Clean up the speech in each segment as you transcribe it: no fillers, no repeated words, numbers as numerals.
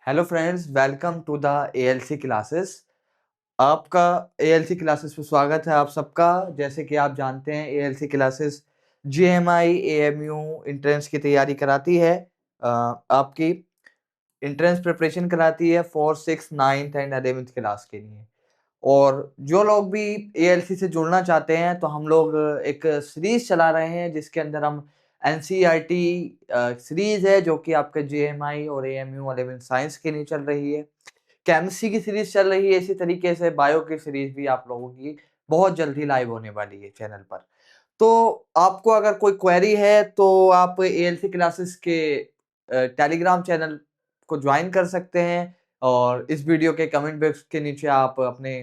Hello friends, welcome to the ALC classes. आपका ALC classes में स्वागत है आप सबका। जैसे कि आप जानते हैं, ALC classes GMI AMU entrance की तैयारी कराती है। आपकी एंट्रेंस प्रिपरेशन कराती है for 6, 9th and 11th class के लिए। और जो लोग भी एएलसी से जुड़ना चाहते हैं तो हम लोग एक सीरीज चला रहे हैं जिसके अंदर हम एनसीईआरटी सीरीज है जो कि आपका जीएमआई और एएमयू 11 साइंस के लिए चल रही है। केमिस्ट्री की सीरीज चल रही है, इसी तरीके से बायो की सीरीज भी आप लोगों की बहुत जल्द ही लाइव होने वाली है चैनल पर। तो आपको अगर कोई क्वेरी है तो आप एएलसी क्लासेस के टेलीग्राम चैनल को ज्वाइन कर सकते हैं और इस वीडियो के कमेंट बॉक्स के नीचे आप अपने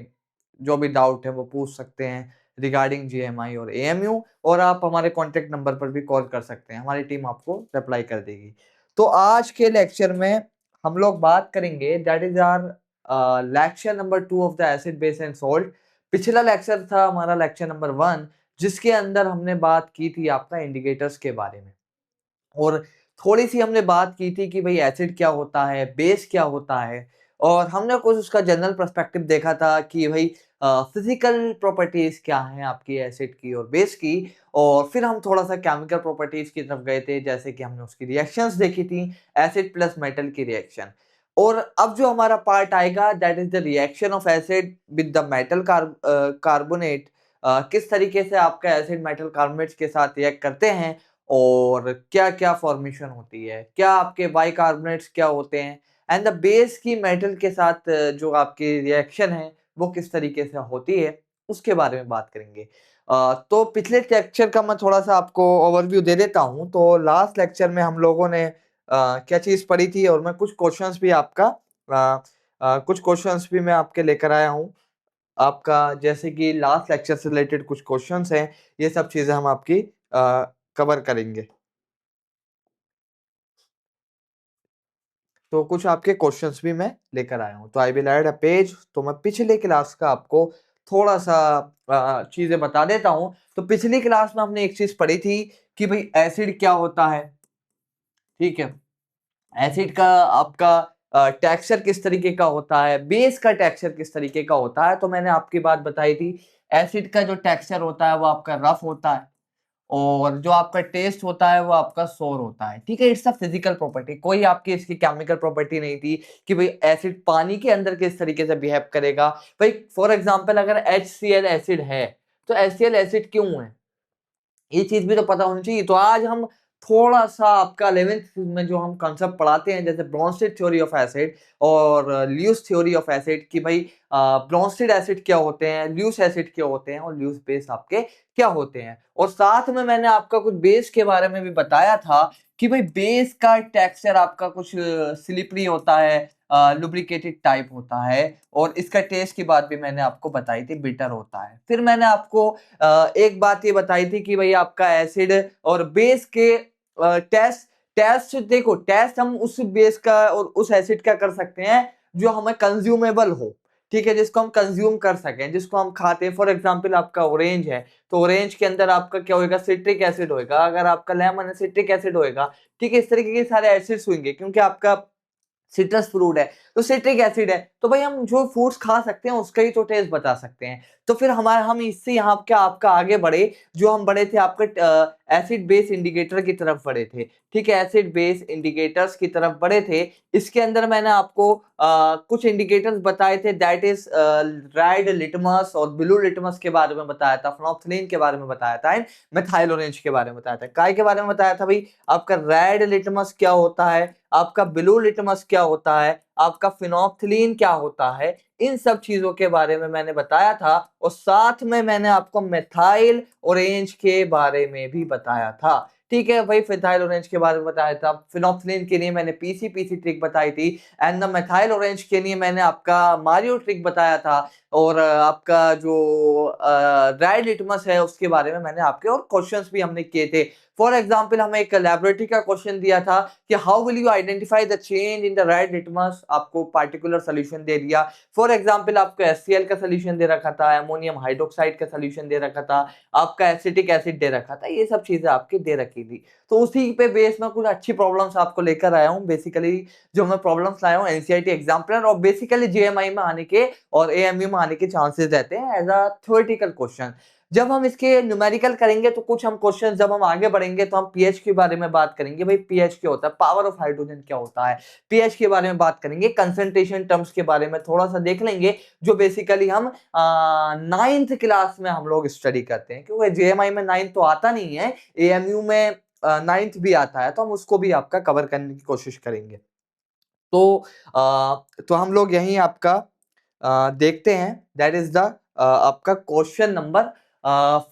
जो भी डाउट है वो पूछ सकते हैं रिगार्डिंग जीएमआई और एएमयू, और आप हमारे कॉन्टेक्ट नंबर पर भी कॉल कर सकते हैं, हमारी टीम आपको रिप्लाई कर देगी। तो आज के लेक्चर में हम लोग बात करेंगे, that is are lecture number 2 of the acid base and salt. पिछला लेक्चर था हमारा लेक्चर नंबर 1, जिसके अंदर हमने बात की थी आपका इंडिकेटर्स के बारे में, और थोड़ी सी हमने बात की थी कि भाई एसिड क्या होता है, बेस क्या होता है, और हमने कुछ उसका जनरल पर्सपेक्टिव देखा था कि भाई फिजिकल प्रॉपर्टीज क्या हैं आपकी एसिड की और बेस की। और फिर हम थोड़ा सा केमिकल प्रॉपर्टीज की तरफ गए थे, जैसे कि हमने उसकी रिएक्शंस देखी थी, एसिड प्लस मेटल की रिएक्शन। और अब जो हमारा पार्ट आएगा that is the reaction of acid with the metal carbonate. किस तरीके से आपका एसिड मेटल कार्बोनेट के साथ रिएक्ट करते हैं और क्या क्या फॉर्मेशन होती है, क्या आपके बाइकार्बोनेट्स क्या होते हैं, एंड द बेस की मेटल के साथ जो आपकी रिएक्शन है वो किस तरीके से होती है, उसके बारे में बात करेंगे। तो पिछले लेक्चर का मैं थोड़ा सा आपको ओवरव्यू दे देता हूँ। तो लास्ट लेक्चर में हम लोगों ने क्या चीज़ पढ़ी थी, और मैं कुछ क्वेश्चंस भी आपका कुछ क्वेश्चंस भी मैं आपके लेकर आया हूँ आपका, जैसे कि लास्ट लेक्चर से रिलेटेड कुछ क्वेश्चंस हैं, ये सब चीज़ें हम आपकी कवर करेंगे। तो कुछ आपके क्वेश्चंस भी मैं लेकर आया हूँ। तो I will add a page. तो मैं पिछले क्लास का आपको थोड़ा सा चीजें बता देता हूँ। तो पिछली क्लास में हमने एक चीज पढ़ी थी कि भाई एसिड क्या होता है, ठीक है। एसिड का आपका टेक्सचर किस तरीके का होता है, बेस का टेक्सचर किस तरीके का होता है। तो मैंने आपकी बात बताई थी, एसिड का जो टेक्सचर होता है वो आपका रफ होता है, और जो आपका टेस्ट होता है वो आपका सोर होता है, ठीक है। इट्स अ फिजिकल प्रॉपर्टी, कोई आपकी इसकी केमिकल प्रॉपर्टी नहीं थी कि भाई एसिड पानी के अंदर किस तरीके से बिहेव करेगा। भाई फॉर एग्जांपल अगर HCl एसिड है तो HCl एसिड क्यों है, ये चीज भी तो पता होनी चाहिए। तो आज हम थोड़ा सा आपका 11th में जो हम कॉन्सेप्ट पढ़ाते हैं, जैसे ब्रोंस्टेड थ्योरी ऑफ एसिड और ल्यूस थ्योरी ऑफ एसिड, कि भाई ब्रोंस्टेड एसिड क्या होते हैं, ल्यूस एसिड क्या होते हैं, और ल्यूस बेस आपके क्या होते हैं। और साथ में मैंने आपका कुछ बेस के बारे में भी बताया था कि भाई बेस का टेक्सचर आपका कुछ स्लिपरी होता है, लुब्रिकेटेड टाइप होता है, और इसका टेस्ट की बात भी मैंने आपको बताई थी, बिटर होता है। फिर मैंने आपको एक बात ये बताई थी कि भाई आपका एसिड और बेस के टेस्ट टेस्ट देखो, टेस्ट हम उस बेस का और उस एसिड का कर सकते हैं जो हमें कंज्यूमेबल हो, ठीक है, जिसको हम कंज्यूम कर सकें, जिसको हम खाते हैं। फॉर एग्जांपल आपका ऑरेंज है तो ऑरेंज के अंदर आपका क्या होगा, सिट्रिक एसिड होएगा। अगर आपका लेमन है, सिट्रिक एसिड होएगा, ठीक है। इस तरीके के सारे एसिड्स होंगे क्योंकि आपका सिट्रस फ्रूट है तो सिट्रिक एसिड है। तो भाई हम जो फ्रूट्स खा सकते हैं उसका ही तो टेस्ट बता सकते हैं। तो फिर हमारे हम इससे यहाँ क्या आपका आगे बढ़े, जो हम बढ़े थे आपका एसिड बेस इंडिकेटर की तरफ बढ़े थे, ठीक है। एसिड बेस इंडिकेटर्स की तरफ बढ़े थे। इसके अंदर मैंने आपको कुछ इंडिकेटर्स बताए थे, दैट इज रेड लिटमस और ब्लू लिटमस के बारे में बताया था, फिनोल्फ्थालीन के बारे में बताया था, एंड मिथाइल ऑरेंज के बारे में बताया था। काय के बारे में बताया था भाई, आपका रेड लिटमस क्या होता है, आपका ब्लू लिटमस क्या होता है, आपका फिनोल्फ्थालीन क्या होता है, इन सब चीजों के बारे में मैंने बताया था। और साथ में मैंने आपको मिथाइल ऑरेंज के बारे में भी बताया था, ठीक है भाई। मिथाइल ऑरेंज के बारे में बताया था, फिनोल्फ्थालीन के लिए मैंने पीसी ट्रिक बताई थी, एंड द मिथाइल ऑरेंज के लिए मैंने आपका मारियो ट्रिक बताया था। और आपका जो रेड लिटमस है उसके बारे में मैंने आपके और क्वेश्चंस भी हमने किए थे। फॉर एग्जांपल हमें एक लैबोरेटरी का क्वेश्चन दिया था कि how will you identify the change in the red litmus, आपको पार्टिकुलर सोल्यूशन दे दिया। फॉर एग्जांपल आपको HCl का सोल्यूशन दे रखा था, अमोनियम हाइड्रोक्साइड का सोल्यूशन दे रखा था, आपका एसिटिक एसिड दे रखा था, ये सब चीजें आपकी दे रखी थी। तो उसी पे बेस में कुछ अच्छी प्रॉब्लम्स आपको लेकर आया हूँ। बेसिकली जो मैं प्रॉब्लम्स लाया हूँ एनसीईआरटी एग्जाम्पलर और बेसिकली जेएमआई में आने के और एएमयू में आने के चांसेस रहते हैं एज अ थ्योरेटिकल क्वेश्चन। जब हम इसके न्यूमेरिकल करेंगे तो कुछ हम क्वेश्चन, जब हम आगे बढ़ेंगे तो हम पीएच के बारे में बात करेंगे। भाई पीएच क्या होता है, पावर ऑफ हाइड्रोजन क्या होता है, पीएच के बारे में बात करेंगे, कंसंट्रेशन टर्म्स के बारे में थोड़ा सा देख लेंगे, जो बेसिकली हम 9th क्लास में हम लोग स्टडी करते हैं। क्योंकि जेएमआई में 9th तो आता नहीं है, एएमयू में 9th भी आता है, तो हम उसको भी आपका कवर करने की कोशिश करेंगे। तो हम लोग यही आपका देखते हैं, दैट इज द आपका क्वेश्चन नंबर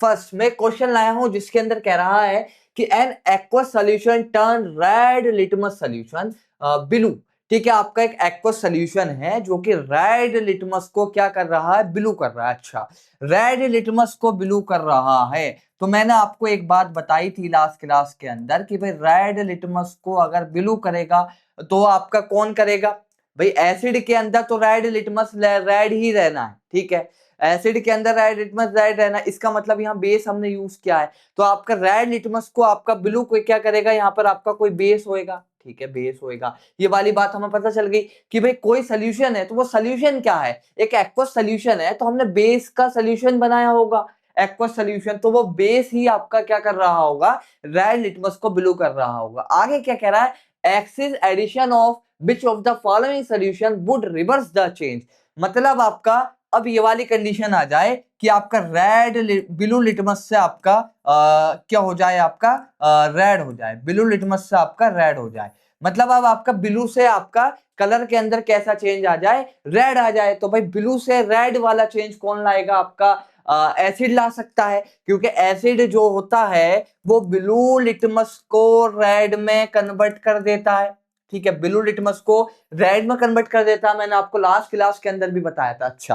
फर्स्ट में क्वेश्चन लाया हूं जिसके अंदर कह रहा है कि an aqueous solution turn red litmus solution blue. ठीक है, आपका एक एक्वस सॉल्यूशन है जो कि रेड लिटमस को क्या कर रहा है, ब्लू कर रहा है। अच्छा, रेड लिटमस को ब्लू कर रहा है, तो मैंने आपको एक बात बताई थी लास्ट क्लास के अंदर कि भाई रेड लिटमस को अगर ब्लू करेगा तो आपका कौन करेगा, भाई एसिड के अंदर तो रेड लिटमस रेड ही रहना है। ठीक है, एसिड के अंदर रेड लिटमस रेड रहना, इसका मतलब यहाँ बेस हमने यूज किया है, तो आपका रेड लिटमस को आपका ब्लू को क्या करेगा, यहाँ पर आपका कोई बेस होएगा। ठीक है, बेस होएगा, ये वाली बात हमें पता चल गई कि भाई कोई सोल्यूशन है तो वो सोल्यूशन क्या है, एक एक्वस सोल्यूशन है, तो हमने बेस का सोल्यूशन बनाया होगा एक्वस सोल्यूशन, तो वो बेस ही आपका क्या कर रहा होगा, रेड लिटमस को ब्लू कर रहा होगा। आगे क्या कह रहा है, excess addition of which of the following solution would reverse the change. मतलब आपका अब ये वाली कंडीशन आ जाए कि आपका रेड ब्लू लिटमस से आपका क्या हो जाए, आपका रेड हो जाए, ब्लू लिटमस से आपका रेड हो जाए। मतलब अब आपका ब्लू से आपका कलर के अंदर कैसा चेंज आ जाए, रेड आ जाए। तो भाई ब्लू से रेड वाला चेंज कौन लाएगा, आपका एसिड ला सकता है, क्योंकि एसिड जो होता है वो ब्लू लिटमस को रेड में कन्वर्ट कर देता है। ठीक है, ब्लू लिटमस को रेड में कन्वर्ट कर देता है, मैंने आपको लास्ट क्लास के अंदर भी बताया था। अच्छा,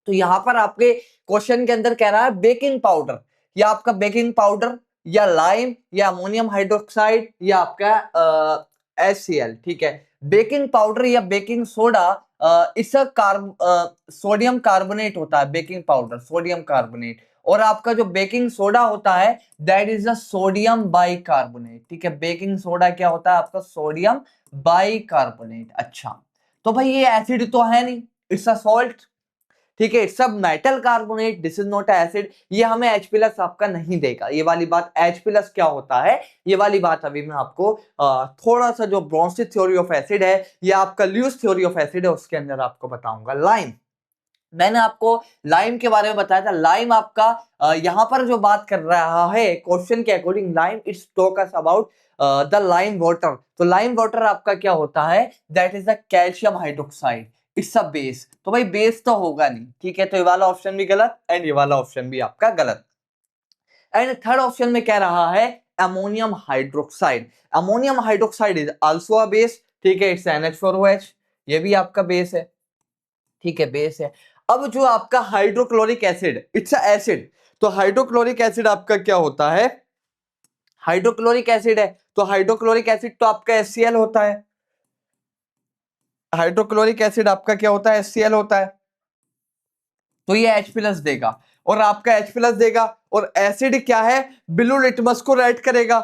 तो यहां पर आपके क्वेश्चन के अंदर कह रहा है बेकिंग पाउडर, या आपका बेकिंग पाउडर या लाइम या अमोनियम हाइड्रोक्साइड या आपका HCl। ठीक है, बेकिंग पाउडर या बेकिंग सोडा इसका सोडियम कार्बोनेट होता है, बेकिंग पाउडर सोडियम कार्बोनेट, और आपका जो बेकिंग सोडा होता है that is the sodium bicarbonate. ठीक है, बेकिंग सोडा क्या होता है, आपका सोडियम बाइकार्बोनेट। अच्छा, तो भाई ये एसिड तो है नहीं, इट्स अ सॉल्ट। ठीक है, सब metal carbonate, this is not acid, ये हमें H प्लस आपका नहीं देगा। ये वाली बात H प्लस क्या होता है, ये वाली बात अभी मैं आपको थोड़ा सा जो ब्रोंस्टिक थ्योरी ऑफ एसिड है या आपका ल्यूस थ्योरी ऑफ एसिड है उसके अंदर आपको बताऊंगा। लाइम, मैंने आपको लाइम के बारे में बताया था। लाइम आपका यहां पर जो बात कर रहा है क्वेश्चन के according, lime it's talk us about the lime water. तो लाइम वाटर आपका क्या होता है, that is the calcium hydroxide, it's a base. तो भाई बेस तो होगा नहीं। ठीक है, तो ये वाला ऑप्शन भी गलत एंड ये वाला ऑप्शन भी आपका गलत। एंड थर्ड ऑप्शन में कह रहा है ammonium hydroxide. Ammonium hydroxide is also a base. ठीक है, इट्स NH4OH, ये भी आपका बेस है। ठीक है, बेस है। अब जो आपका hydrochloric acid, it's a acid, तो हाइड्रोक्लोरिक एसिड आपका क्या होता है, हाइड्रोक्लोरिक एसिड है, तो हाइड्रोक्लोरिक एसिड तो आपका HCl होता है। हाइड्रोक्लोरिक एसिड आपका क्या होता है, HCl होता है, तो ये H प्लस देगा और आपका H प्लस देगा, और एसिड क्या है, ब्लू लिटमस को रेड करेगा,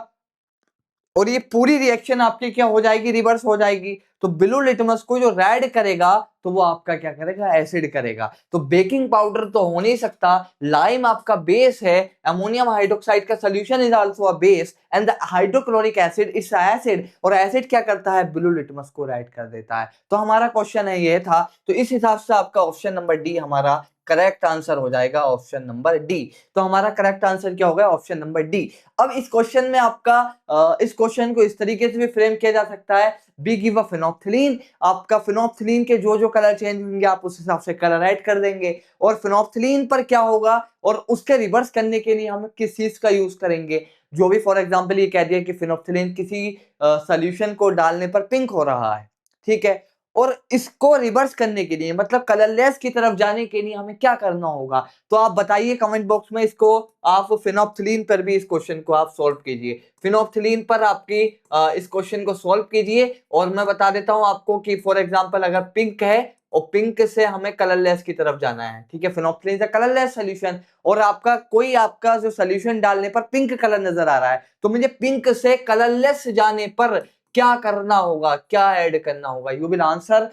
और ये पूरी रिएक्शन आपकी क्या हो जाएगी, रिवर्स हो जाएगी। तो ब्लू लिटमस को जो रेड करेगा तो वो आपका क्या करेगा, एसिड करेगा। तो बेकिंग पाउडर तो हो नहीं सकता, लाइम आपका बेस है, अमोनियम हाइड्रोक्साइड का solution is also a base and the hydrochloric acid is acid, और एसिड क्या करता है, ब्लू लिटमस को रेड कर देता है। तो हमारा क्वेश्चन है ये था, तो इस हिसाब से आपका ऑप्शन नंबर डी हमारा करेक्ट आंसर हो जाएगा, ऑप्शन नंबर डी। तो हमारा करेक्ट आंसर क्या होगा, ऑप्शन नंबर डी। अब इस क्वेश्चन में आपका इस क्वेश्चन को इस तरीके से भी फ्रेम किया जा सकता है, बी गिव अ फिनोप्थिलीन, आपका फिनोप्थिलीन के जो जो कलर चेंज होंगे आप उस हिसाब से कलर ऐड कर देंगे, और फिनोप्थिलीन पर क्या होगा और उसके रिवर्स करने के लिए हम किस चीज का यूज करेंगे। जो भी फॉर एग्जांपल ये कह दिया कि फिनोप्थिलीन किसी सोल्यूशन को डालने पर पिंक हो रहा है, ठीक है, और इसको रिवर्स करने के लिए मतलब कलरलेस की तरफ जाने के लिए हमें क्या करना होगा, तो आप बताइए कमेंट बॉक्स में। इसको आप फिनोप्थिलीन पर भी इस क्वेश्चन को आप सॉल्व कीजिए, फिनोप्थिलीन पर आपकी इस क्वेश्चन को सॉल्व कीजिए। और मैं बता देता हूं आपको कि फॉर एग्जांपल अगर पिंक है और पिंक से हमें कलरलेस की तरफ जाना है, ठीक है, फिनोप्थिलीन से कलरलेस सोल्यूशन, और आपका जो सोल्यूशन डालने पर पिंक कलर नजर आ रहा है, तो मुझे पिंक से कलरलेस जाने पर क्या करना होगा, क्या ऐड करना होगा। You will answer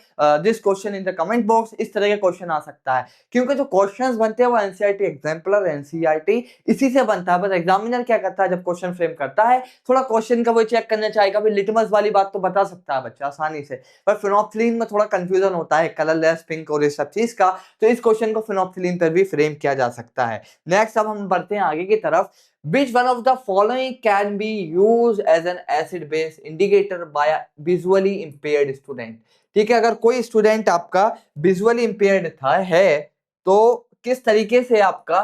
this question in the comment box. इस तरह के क्वेश्चन आ सकता है, क्योंकि जो क्वेश्चंस बनते हैं वो एनसीईआरटी एग्जाम्पलर, एनसीईआरटी इसी से बनता है। बस एग्जामिनर क्या करता है, जब क्वेश्चन फ्रेम करता है थोड़ा क्वेश्चन का वो चेक करना चाहेगा, भाई लिटमस वाली बात तो बता सकता है बच्चा आसानी से, पर फिनोप्थिलीन में थोड़ा कंफ्यूजन होता है कलरलेस पिंक और इस सब चीज का, तो इस क्वेश्चन को फिनोप्थिलीन पर भी फ्रेम किया जा सकता है। नेक्स्ट अब हम बढ़ते हैं आगे की तरफ। Which one of the following can be used as an acid base indicator by a visually impaired student? ठीक है, अगर कोई स्टूडेंट आपका विजुअली इंपेयर्ड था है, तो किस तरीके से आपका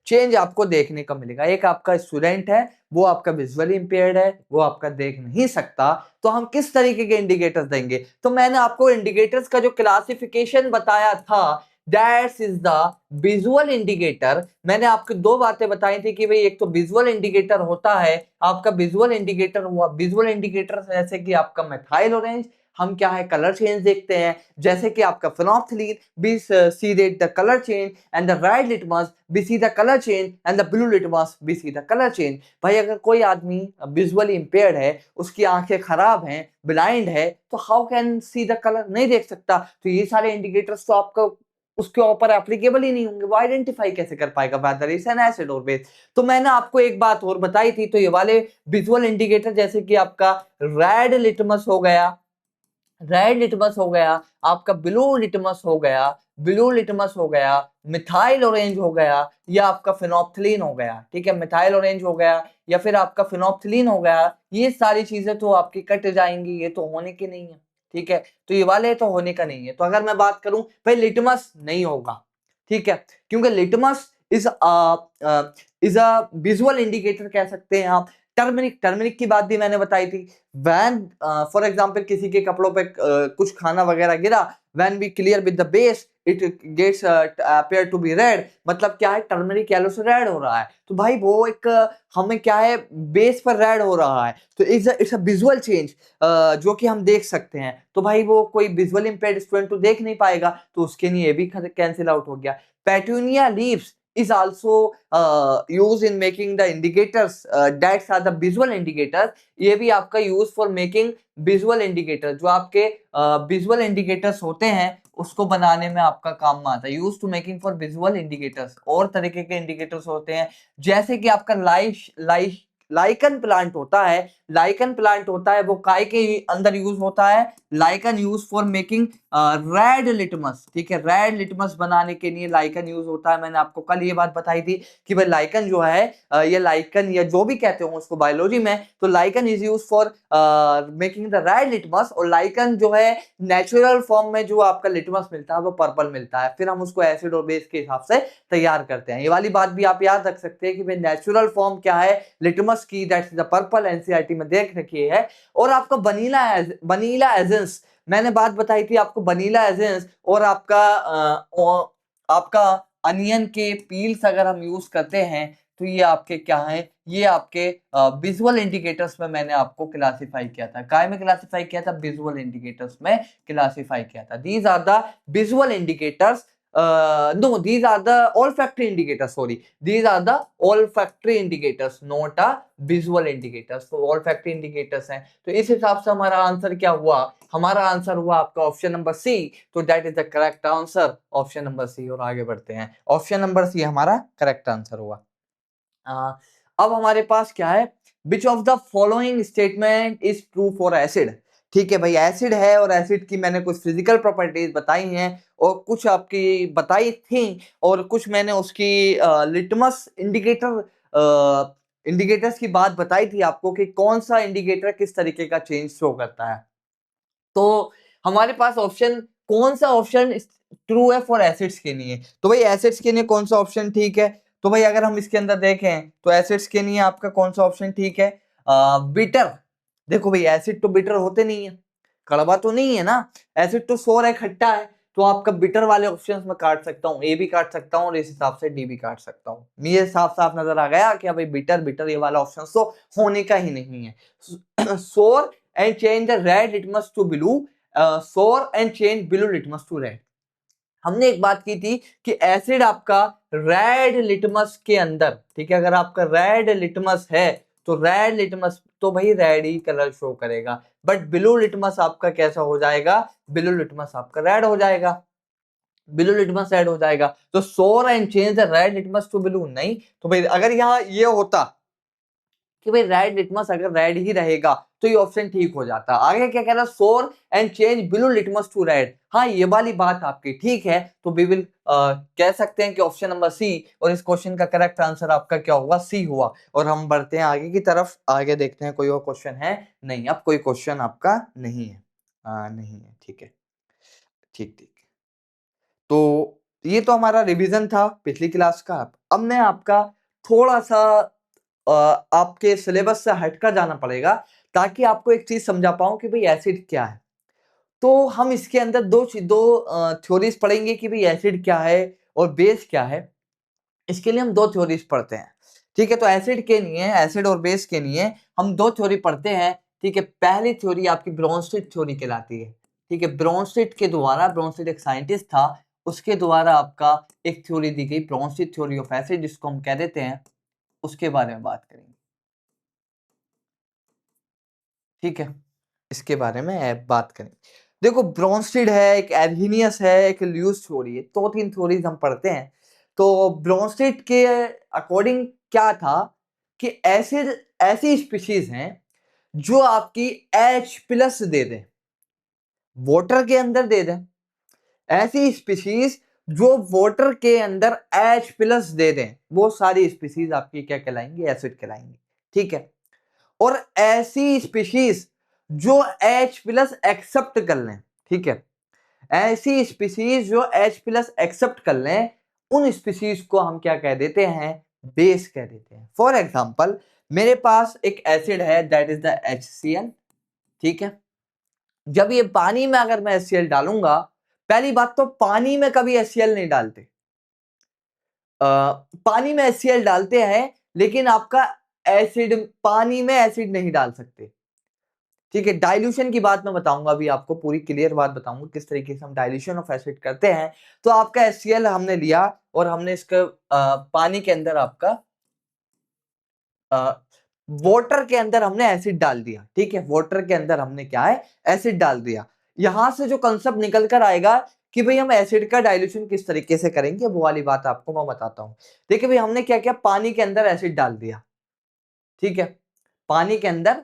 चेंज आपको देखने को मिलेगा। एक आपका स्टूडेंट है, वो आपका विजुअली इंपेयर्ड है, वो आपका देख नहीं सकता, तो हम किस तरीके के इंडिकेटर्स देंगे। तो मैंने आपको इंडिकेटर्स का जो क्लासिफिकेशन बताया था, that's is the visual indicator. मैंने आपको दो बातें बताई थी कि भाई एक तो विजुअल इंडिकेटर होता है, आपका विजुअल इंडिकेटर हुआ, विजुअल इंडिकेटर जैसे कि आपका मेथाइल ऑरेंज, हम क्या है कलर चेंज देखते हैं, जैसे कि आपका phenolphthalein we see the color change, and the red litmus we see the color change, and the blue litmus we see the color change। भाई अगर कोई आदमी विजुअली इंपेयर्ड है, उसकी आंखें खराब हैं, ब्लाइंड है, तो how can see the colour, नहीं देख सकता, तो ये सारे इंडिकेटर्स तो आपका उसके ऊपर एप्लीकेबल ही नहीं होंगे, वो आइडेंटिफाई कैसे कर पाएगा वेदर इज एन एसिड और बेस। तो मैंने आपको एक बात और बताई थी, तो ये वाले विजुअल इंडिकेटर जैसे कि आपका रेड लिटमस हो गया, रेड लिटमस हो गया, आपका ब्लू लिटमस हो गया, ब्लू लिटमस हो गया, मिथाइल ऑरेंज हो गया, या आपका फिनोप्थिलीन हो गया, ठीक है, मिथाइल ऑरेंज हो गया या फिर आपका फिनोप्थिलीन हो गया, ये सारी चीजें तो आपकी कट जाएंगी, ये तो होने की नहीं है, ठीक है, तो ये वाले तो होने का नहीं है। तो अगर मैं बात करूं भाई लिटमस नहीं होगा, ठीक है, क्योंकि litmus is is a visual indicator कह सकते हैं आप। टर्मरिक, टर्मरिक की बात भी मैंने बताई थी, वैन फॉर एग्जाम्पल किसी के कपड़ों पे कुछ खाना वगैरह गिरा, when we clear with the base it gets appear to be red, मतलब क्या है टर्मरिक येलो से रेड हो रहा है, तो भाई वो एक हमें क्या है बेस पर रेड हो रहा है, तो इट्स अ विजुअल चेंज जो कि हम देख सकते हैं। तो भाई वो कोई विजुअल इंपेयर्ड स्टूडेंट तो देख नहीं पाएगा, तो उसके लिए भी कैंसिल आउट हो गया। Petunia leaves is also used in making the indicators that are the visual indicators। ये भी आपका use for making visual indicator, जो आपके विजुअल इंडिकेटर्स होते हैं उसको बनाने में आपका काम में आता है, use to making for visual indicators. और तरीके के इंडिकेटर्स होते हैं, जैसे कि आपका लाइकन प्लांट होता है, लाइकन प्लांट होता है वो काय के अंदर यूज होता है, lichen use for making red litmus, ठीक है, रेड लिटमस बनाने के लिए लाइकन यूज होता है। मैंने आपको कल ये बात बताई थी कि भाई लाइकन जो है ये लाइकन या जो भी कहते हो उसको बायोलॉजी में, तो lichen is use for making the red litmus, और लाइकन जो है नेचुरल फॉर्म में जो आपका लिटमस मिलता है वो पर्पल मिलता है, फिर हम उसको एसिड और बेस के हिसाब से तैयार करते हैं। ये वाली बात भी आप याद रख सकते हैं कि भाई नेचुरल फॉर्म क्या है लिटमस की, दैट्स द पर्पल, एनसीईआरटी में देख रखी है। और आपका बनीला एजेंस, मैंने बात बताई थी आपको बनीला एजेंस, और आपका अनियन के पील्स अगर हम यूज करते हैं, तो ये आपके क्या है, ये आपके विजुअल इंडिकेटर्स में मैंने आपको क्लासिफाई किया था, काय में क्लासिफाई किया था, विजुअल इंडिकेटर्स में क्लासिफाई किया था। These are the visual indicators, no, these are the olfactory indicators, sorry, these are the olfactory indicators, not a visual indicators। तो olfactory indicators हैं, तो इस हिसाब से हमारा आंसर क्या हुआ, हमारा आंसर हुआ आपका ऑप्शन नंबर सी, तो that is the correct answer, option number C. और आगे बढ़ते हैं, ऑप्शन नंबर सी हमारा करेक्ट आंसर हुआ। अब हमारे पास क्या है, विच of the following statement is true for acid. ठीक है भाई, एसिड है और एसिड की मैंने कुछ फिजिकल प्रॉपर्टीज बताई हैं और कुछ आपकी बताई थी, और कुछ मैंने उसकी लिटमस इंडिकेटर्स की बात बताई थी आपको कि कौन सा इंडिकेटर किस तरीके का चेंज शो करता है। तो हमारे पास ऑप्शन, कौन सा ऑप्शन ट्रू है फॉर एसिड्स के लिए, तो भाई एसिड्स के लिए कौन सा ऑप्शन ठीक है, तो भाई अगर हम इसके अंदर देखें तो एसिड्स के लिए आपका कौन सा ऑप्शन ठीक है, बिटर। देखो भाई एसिड तो बिटर होते नहीं है, कड़वा तो नहीं है ना, एसिड तो सोर है, खट्टा है, तो आपका बिटर वाले ऑप्शंस में काट सकता हूँ, ए भी काट सकता हूँ और इस हिसाब से डी भी काट सकता हूँ। ये साफ साफ नजर आ गया कि भाई बिटर बिटर ये वाला ऑप्शन तो होने का ही नहीं है। Sour and change the red litmus to blue, sour and change blue litmus to red. हमने एक बात की थी कि एसिड आपका रेड लिटमस के अंदर, ठीक है, अगर आपका रेड लिटमस है तो रेड लिटमस तो भाई रेड ही कलर शो करेगा, बट ब्लू लिटमस आपका कैसा हो जाएगा, ब्लू लिटमस आपका रेड हो जाएगा, ब्लू लिटमस रेड हो जाएगा। तो sour and change the red litmus to blue, नहीं तो भाई अगर यहाँ ये होता कि भाई रेड लिटमस अगर रेड ही रहेगा तो ये ऑप्शन ठीक हो जाता। आगे क्या कह रहा है, sour and change blue litmus to red, हाँ ये वाली बात आपकी ठीक है, तो वी विल कह सकते हैं कि ऑप्शन नंबर सी, और इस क्वेश्चन का करेक्ट आंसर आपका क्या होगा, सी हुआ। और हम बढ़ते हैं आगे की तरफ, आगे देखते हैं कोई और क्वेश्चन है, नहीं अब कोई क्वेश्चन आपका नहीं है, नहीं है, ठीक है, ठीक ठीक। तो ये तो हमारा रिवीजन था पिछली क्लास का। अब मैं आपका थोड़ा सा आपके सिलेबस से हटकर जाना पड़ेगा ताकि आपको एक चीज समझा पाऊं कि भाई एसिड क्या है। तो हम इसके अंदर दो थ्योरीज पढ़ेंगे कि भाई एसिड क्या है और बेस क्या है। इसके लिए हम दो थ्योरीज पढ़ते हैं, ठीक है। तो एसिड के लिए, एसिड और बेस के लिए हम दो थ्योरी पढ़ते हैं, ठीक है। पहली थ्योरी आपकी ब्रोंस्टेड थ्योरी कहलाती है, ठीक है। ब्रोंस्टेड के द्वारा, ब्रोंस्टेड एक साइंटिस्ट था, उसके द्वारा आपका एक थ्योरी दी गई, ब्रोंस्टेड थ्योरी ऑफ एसिड जिसको हम कह देते हैं, उसके बारे में बात करेंगे, ठीक है। इसके बारे में बात करेंगे। देखो ब्रोंस्टेड है, एक एर्हीनियस है, एक ल्यूस थ्योरी है, दो तीन थ्योरीज हम पढ़ते हैं। तो ब्रोंस्टेड के अकॉर्डिंग क्या था कि एसिड ऐसी स्पीशीज हैं जो आपकी H+ दे दें, वाटर के अंदर दे दें, ऐसी स्पीशीज जो वाटर के अंदर H+ दे दें, वो सारी स्पीशीज आपकी क्या कहलाएंगी, एसिड कहलाएंगी, ठीक है। और ऐसी स्पीशीज जो H+ एक्सेप्ट कर लें, ठीक है, ऐसी स्पीशीज जो H+ एक्सेप्ट कर लें, उन स्पीशीज को हम क्या कह देते हैं, बेस कह देते हैं। फॉर एग्जांपल मेरे पास एक एसिड है दैट इज द HCl, ठीक है। जब ये पानी में अगर मैं HCl डालूंगा, पहली बात तो पानी में कभी HCl नहीं डालते, पानी में HCl डालते हैं लेकिन आपका एसिड, पानी में एसिड नहीं डाल सकते, ठीक है। डाइल्यूशन की बात मैं बताऊंगा अभी आपको, पूरी क्लियर बात बताऊंगा किस तरीके से हम डाइल्यूशन ऑफ एसिड करते हैं। तो आपका HCl हमने लिया और हमने इसका पानी के अंदर आपका वाटर के अंदर हमने एसिड डाल दिया, ठीक है। वाटर के अंदर हमने क्या है, एसिड डाल दिया। यहां से जो कंसेप्ट निकल कर आएगा कि भाई हम एसिड का डाइल्यूशन किस तरीके से करेंगे, वो वाली बात आपको मैं बताता हूं। देखिए भाई हमने क्या किया, पानी के अंदर एसिड डाल दिया, ठीक है, पानी के अंदर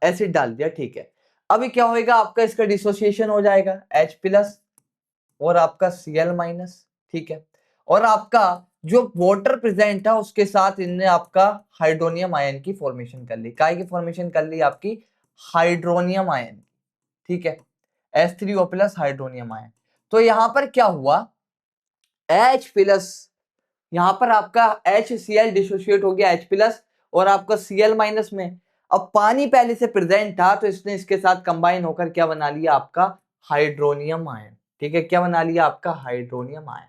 एसिड डाल दिया, ठीक है। अभी क्या होएगा, आपका इसका डिसोसिएशन हो जाएगा, H+ और आपका Cl-, ठीक है। और आपका जो वाटर प्रेजेंट है उसके साथ इनने आपका हाइड्रोनियम आयन की फॉर्मेशन कर ली, काय की फॉर्मेशन कर ली, आपकी हाइड्रोनियम आयन, ठीक है, H3O+ हाइड्रोनियम आयन। तो यहां पर क्या हुआ, H+, यहां पर आपका HCl डिसोसिएट हो गया H+ और आपका Cl- में। अब पानी पहले से प्रेजेंट था तो इसने इसके साथ कंबाइन होकर क्या बना लिया, आपका हाइड्रोनियम आयन, ठीक है। क्या बना लिया, आपका हाइड्रोनियम आयन,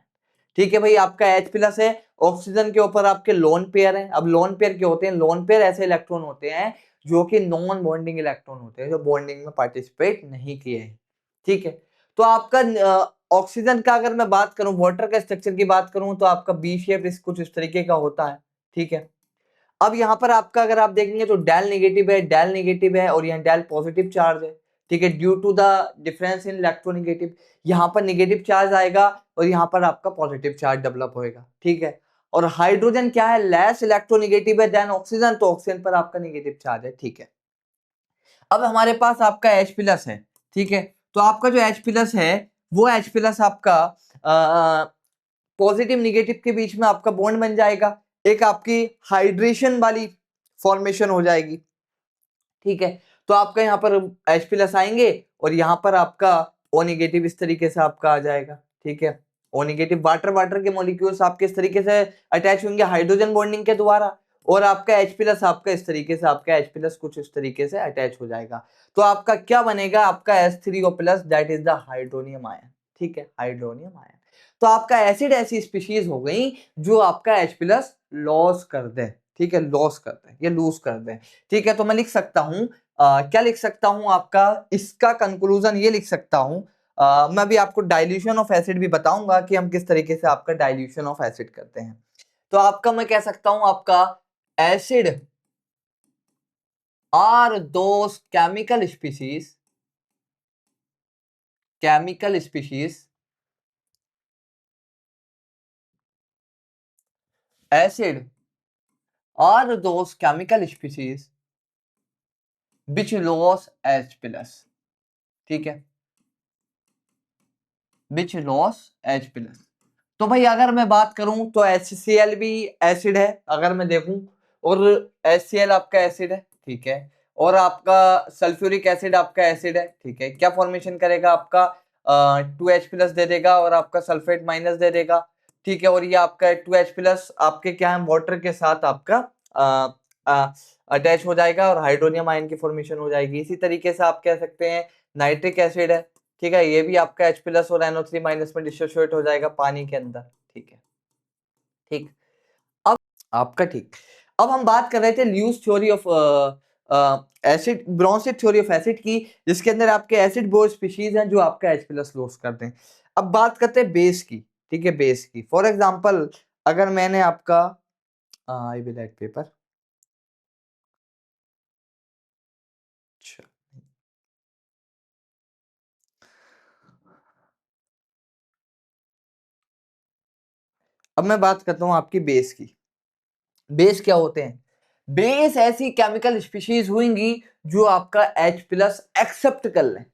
ठीक है। भाई आपका H+ है, ऑक्सीजन के ऊपर आपके लोन पेयर है। अब लोन पेयर क्या होते हैं, लोन पेयर ऐसे इलेक्ट्रॉन होते हैं जो कि नॉन बॉन्डिंग इलेक्ट्रॉन होते हैं, जो बॉन्डिंग में पार्टिसिपेट नहीं किए हैं, ठीक है। तो आपका ऑक्सीजन का अगर मैं बात करूं, वाटर का स्ट्रक्चर की बात करूं, तो आपका बी शेप इस कुछ इस तरीके का होता है, ठीक है। अब यहां पर आपका अगर आप देखेंगे तो डेल नेगेटिव है, डेल नेगेटिव है और यहाँ डेल पॉजिटिव चार्ज है, ठीक है। Due to the difference in electronegative, यहाँ पर नेगेटिव चार्ज आएगा और यहाँ पर आपका पॉजिटिव चार्ज डेवलप होएगा, ठीक है। और हाइड्रोजन क्या है, लेस इलेक्ट्रोनेगेटिव है देन ऑक्सीजन, तो ऑक्सीजन पर आपका नेगेटिव चार्ज है, ठीक है। अब हमारे पास आपका H+ है, ठीक है। तो आपका जो H+ है वो H+ आपका पॉजिटिव निगेटिव के बीच में आपका बॉन्ड बन जाएगा, एक आपकी हाइड्रेशन वाली फॉर्मेशन हो जाएगी, ठीक है। तो आपका यहाँ पर H+ आएंगे और यहाँ पर आपका O- इस तरीके से आपका आ जाएगा, ठीक है। O-, वाटर वाटर के मॉलिक्यूल्स आपके इस तरीके से अटैच होंगे हाइड्रोजन बॉन्डिंग के द्वारा, और आपका H प्लस आपका इस तरीके से, आपका H प्लस कुछ इस तरीके से अटैच हो जाएगा। तो आपका क्या बनेगा, आपका H3O plus, that is the hydronium ion. ठीक है, हाइड्रोनियम आयन। तो आपका एसिड ऐसी स्पीशीज हो गई जो आपका H प्लस लॉस कर दे। ठीक है, लॉस कर दे, ये लूज कर दे। ठीक है, तो मैं लिख सकता हूं, क्या लिख सकता हूं, आपका इसका कंक्लूजन ये लिख सकता हूं। मैं अभी आपको डाइल्यूशन ऑफ एसिड भी बताऊंगा कि हम किस तरीके से आपका डाइल्यूशन ऑफ एसिड करते हैं। तो आपका मैं कह सकता हूं, आपका acid are those chemical species acid are those chemical species which loss H plus। ठीक है, which loss H plus। तो भाई अगर मैं बात करूं तो HCl भी एसिड है अगर मैं देखूं, और HCl आपका एसिड है। ठीक है, और आपका सल्फ्यूरिक एसिड आपका एसिड है। ठीक है, क्या फॉर्मेशन करेगा, आपका 2H प्लस दे देगा और आपका सल्फेट माइनस दे देगा। ठीक है, और ये आपका 2H प्लस आपके क्या है, वाटर के साथ आपका अटैच हो जाएगा और हाइड्रोनियम आयन की फॉर्मेशन हो जाएगी। इसी तरीके से आप कह सकते हैं नाइट्रिक एसिड है। ठीक है, ये भी आपका H प्लस और NO3 माइनस में डिसोसिएट हो जाएगा पानी के अंदर। ठीक है, ठीक। अब आपका ठीक, अब हम बात कर रहे थे Lewis theory of acid, Bronsted theory of acid की, जिसके अंदर आपके एसिड वो स्पीशीज हैं जो आपका H प्लस लॉस करते हैं। अब बात करते हैं बेस की। ठीक है, बेस की, फॉर एग्जांपल अगर मैंने आपका आई विल ऐड पेपर, अब मैं बात करता हूं आपकी बेस की। बेस क्या होते हैं, बेस ऐसी केमिकल स्पीशीज हुएंगी जो आपका H प्लस एक्सेप्ट कर लें,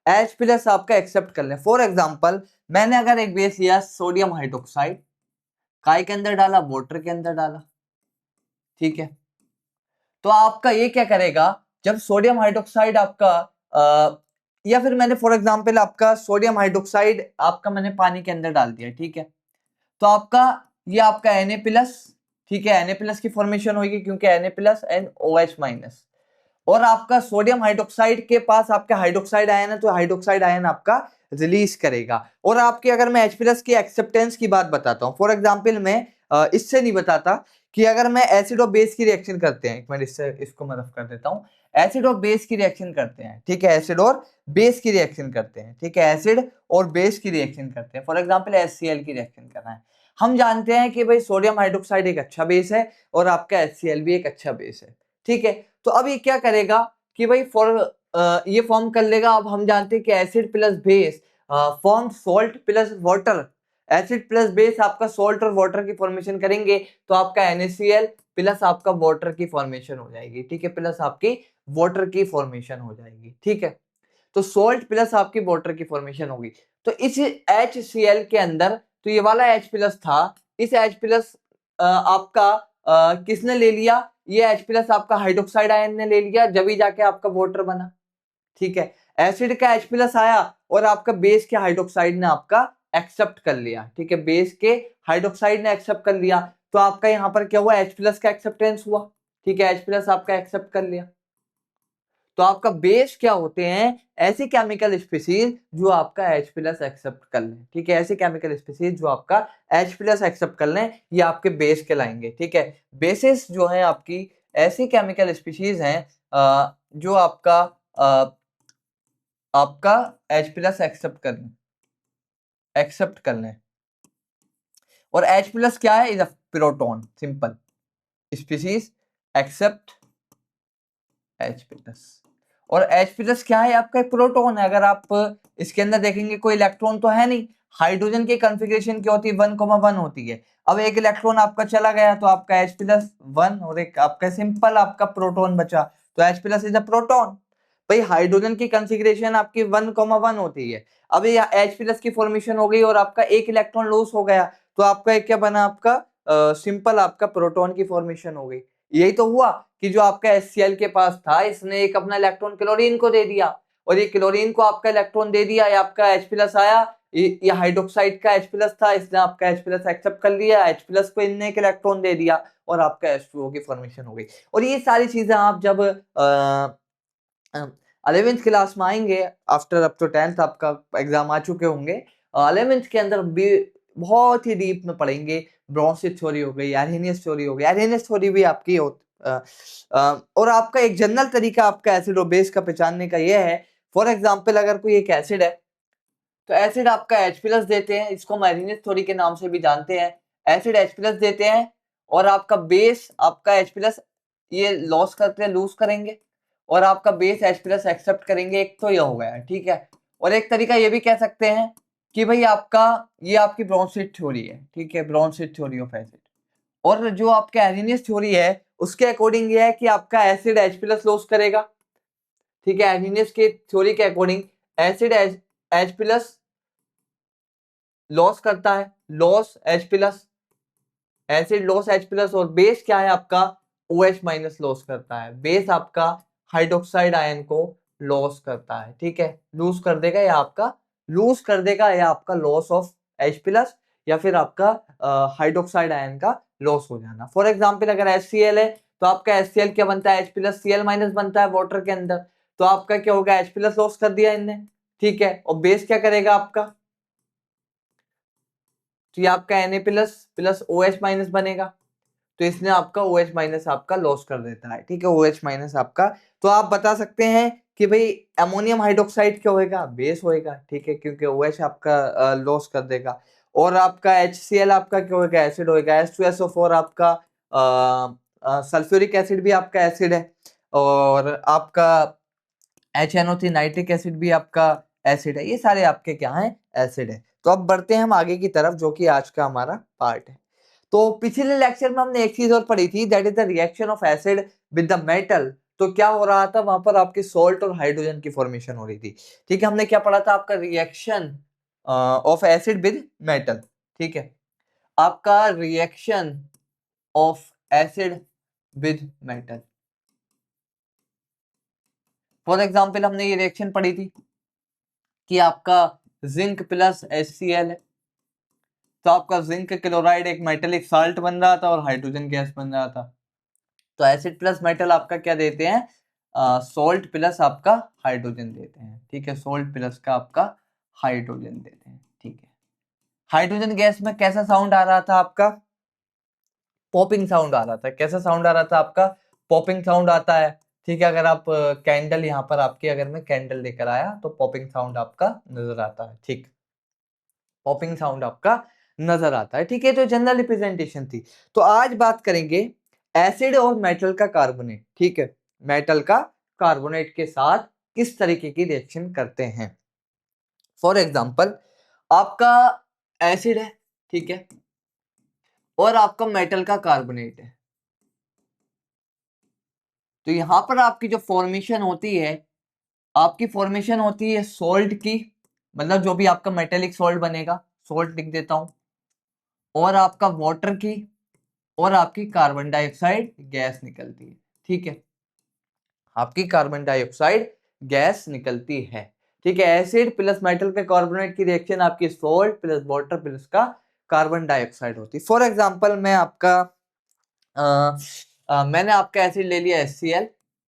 H प्लस आपका एक्सेप्ट कर लें। फॉर एग्जांपल मैंने अगर एक बेस लिया सोडियम हाइड्रोक्साइड, काय के अंदर डाला, वाटर के अंदर डाला। ठीक है, तो आपका ये क्या करेगा, जब सोडियम हाइड्रोक्साइड आपका या फिर मैंने फॉर एग्जांपल आपका सोडियम हाइड्रोक्साइड आपका मैंने पानी के अंदर डाल दिया। ठीक है, तो आपका ये आपका Na प्लस, ठीक है, Na प्लस की फॉर्मेशन होगी क्योंकि Na plus and OH minus, और आपका सोडियम हाइड्रोक्साइड के पास आपका हाइड्रोक्साइड आयन है तो हाइड्रोक्साइड आयन आपका रिलीज करेगा। और आपके अगर मैं H प्लस की एक्सेप्टेंस की बात बताता हूं, फॉर एग्जांपल मैं इससे नहीं बताता कि अगर मैं एसिड और बेस की रिएक्शन करते हैं, एक मिनट इससे इसको मैं रफ कर देता हूं, एसिड और बेस की रिएक्शन करते हैं। ठीक है, एसिड और बेस की रिएक्शन करते हैं। ठीक है, एसिड और बेस की रिएक्शन करते हैं, फॉर एग्जांपल HCl की रिएक्शन कर रहा है। हम जानते हैं कि भाई सोडियम हाइड्रोक्साइड एक अच्छा बेस है और आपका HCl भी एक अच्छा बेस है। ठीक है, तो अब ये क्या करेगा कि भाई ये फॉर्म कर लेगा। अब हम जानते हैं कि acid plus base form salt plus water, acid plus base आपका सॉल्ट और वाटर की फॉर्मेशन करेंगे तो आपका NaCl प्लस आपका वाटर की फॉर्मेशन हो जाएगी। ठीक है, प्लस आपकी वाटर की फॉर्मेशन हो जाएगी। ठीक है, तो सॉल्ट प्लस आपकी वाटर की फॉर्मेशन होगी। तो इस HCl के अंदर तो ये वाला H प्लस था, इस H प्लस आपका किसने ले लिया, ये H प्लस आपका हाइड्रोक्साइड आयन ने ले लिया, जब ही जाके आपका वाटर बना। ठीक है, एसिड का H प्लस आया और आपका बेस के हाइड्रोक्साइड ने आपका एक्सेप्ट कर लिया। ठीक है, बेस के हाइड्रोक्साइड ने एक्सेप्ट कर लिया तो आपका यहां पर क्या हुआ, H प्लस का एक्सेप्टेंस हुआ। ठीक है, H प्लस आपका एक्सेप्ट कर लिया। तो आपका बेस क्या होते हैं, ऐसी केमिकल स्पीशीज जो आपका H प्लस एक्सेप्ट कर लें। ठीक है, ऐसी केमिकल स्पीशीज जो आपका H प्लस एक्सेप्ट कर लें, ये आपके बेस कहलाएंगे। ठीक है, बेसिस जो है आपकी ऐसी केमिकल स्पीशीज हैं जो आपका H प्लस एक्सेप्ट कर लें। और H प्लस क्या है, is a proton, simple, species accept H plus. और H प्लस क्या है, आपका एक प्रोटॉन है। अगर आप इसके अंदर देखेंगे कोई इलेक्ट्रॉन तो है नहीं, हाइड्रोजन की कॉन्फ़िगरेशन क्या होती है, 1,1 होती है। अब एक इलेक्ट्रॉन आपका चला गया तो आपका H प्लस 1 और एक आपका सिंपल आपका प्रोटॉन बचा, तो H plus is a proton. भाई हाइड्रोजन की कॉन्फ़िगरेशन आपकी 1,1 होती है। अब ये H प्लस की फॉर्मेशन हो गई और आपका एक इलेक्ट्रॉन लॉस हो गया तो आपका एक क्या बना, आपका सिंपल आपका प्रोटॉन की फॉर्मेशन हो गई। यही तो हुआ कि जो आपका HCl के पास था, इसने एक अपना इलेक्ट्रॉन क्लोरीन को दे दिया और ये क्लोरीन को आपका इलेक्ट्रॉन दे दिया, आपका H प्लस आया, ये हाइड्रोक्साइड का H प्लस था, इसने आपका H प्लस एक्सेप्ट कर लिया, H प्लस को इनने एक इलेक्ट्रॉन दे दिया और आपका H2O की फॉर्मेशन हो गई। और ये सारी चीजें आप जब 11th क्लास में आएंगे, आफ्टर अप टू 10th आपका एग्जाम आ चुके होंगे, 11th के अंदर भी बहुत ही डीप में पढ़ेंगे। ब्रोंसिस थ्योरी हो गई, आर्हेनियस थ्योरी हो गई, आर्हेनियस थ्योरी भी आपकी और आपका एक जनरल तरीका आपका एसिड और बेस का पहचानने का यह है, फॉर एग्जांपल अगर कोई एक एसिड है तो एसिड आपका H प्लस देते हैं, इसको हम आर्हेनियस थ्योरी के नाम से भी जानते हैं। एसिड H प्लस देते हैं और आपका बेस आपका H प्लस ये लॉस करते हैं, लूज करेंगे और आपका बेस H प्लस एक्सेप्ट करेंगे। एक तो ये हो गया, ठीक है। और एक तरीका ये भी कह सकते हैं कि भाई आपका ये आपकी ब्रोंसिस थ्योरी है, ठीक है, ब्रोंसिस थ्योरी ऑफ एसिड। और जो आपका आर्हेनियस थ्योरी है उसके अकॉर्डिंग ये है कि आपका एसिड H प्लस लॉस करेगा, ठीक है। आर्हेनियस के थ्योरी के according acid H plus loss करता है, loss H plus, acid loss H plus, और बेस क्या है आपका OH माइनस लॉस करता है। बेस आपका हाइड्रोक्साइड आयन को लॉस करता है, ठीक है, लूज कर देगा, या आपका लूज कर देगा, या आपका लॉस ऑफ H प्लस, या फिर आपका हाइड्रोक्साइड आयन का लॉस हो जाना। फॉर एग्जाम्पल अगर HCl है तो आपका HCl क्या बनता है, H प्लस Cl माइनस बनता है वाटर के अंदर, तो आपका क्या होगा, H प्लस लॉस कर दिया इनने, ठीक है। और बेस क्या करेगा आपका, तो ये आपका Na plus plus OH minus बनेगा, तो इसने आपका OH माइनस आपका लॉस कर देता है, ठीक है, OH माइनस आपका। तो आप बता सकते हैं कि भाई अमोनियम हाइड्रोक्साइड क्या होएगा, बेस होएगा, ठीक है, क्योंकि OH आपका लॉस कर देगा। और आपका HCl आपका क्या होएगा, एसिड होएगा। H2SO4 आपका सल्फ्यूरिक एसिड भी आपका एसिड है, और आपका HNO3 नाइट्रिक एसिड भी आपका एसिड है। ये सारे आपके क्या हैं, एसिड है। तो अब बढ़ते हैं हम आगे की तरफ, जो कि आज का हमारा पार्ट है। तो पिछले लेक्चर में हमने एक चीज और पढ़ी थी, that is the reaction of acid with the metal. तो क्या हो रहा था वहां पर, आपकी सोल्ट और हाइड्रोजन की फॉर्मेशन हो रही थी, ठीक है। हमने क्या पढ़ा था, आपका reaction of acid with metal, ठीक है, आपका reaction of acid with metal. For example हमने ये रिएक्शन पढ़ी थी कि आपका जिंक प्लस HCl है, तो आपका जिंक क्लोराइड एक मेटेलिक साल्ट बन रहा था और हाइड्रोजन गैस बन रहा था। तो एसिड प्लस मेटल आपका क्या देते हैं, सोल्ट प्लस आपका हाइड्रोजन देते हैं, ठीक है, सोल्ट प्लस का आपका हाइड्रोजन देते हैं, ठीक है। हाइड्रोजन गैस में कैसा साउंड आ रहा था आपका, पॉपिंग साउंड आ रहा था। कैसा साउंड आ रहा था आपका, पॉपिंग साउंड आता है, ठीक है। अगर आप कैंडल यहाँ पर आपकी, अगर मैं कैंडल लेकर आया तो पॉपिंग साउंड आपका नजर आता है, ठीक, पॉपिंग साउंड आपका नजर आता है, ठीक है। तो जनरल रिप्रेजेंटेशन थी। तो आज बात करेंगे एसिड और मेटल का कार्बोनेट, ठीक है, मेटल का कार्बोनेट के साथ किस तरीके की रिएक्शन करते हैं। फॉर एग्जांपल आपका एसिड है, ठीक है, और आपका मेटल का कार्बोनेट है। तो यहां पर आपकी जो फॉर्मेशन होती है, आपकी फॉर्मेशन होती है सोल्ट की, मतलब जो भी आपका मेटेलिक सोल्ट बनेगा, सोल्ट लिख देता हूं, और आपका वाटर की, और आपकी कार्बन डाइऑक्साइड गैस निकलती है, ठीक है, आपकी कार्बन डाइऑक्साइड गैस निकलती है, ठीक है। एसिड प्लस मेटल के कार्बोनेट की रिएक्शन आपकी सोल्ट प्लस वाटर प्लस का कार्बन डाइऑक्साइड होती है। फॉर एग्जांपल मैं आपका मैंने आपका एसिड ले लिया HCl,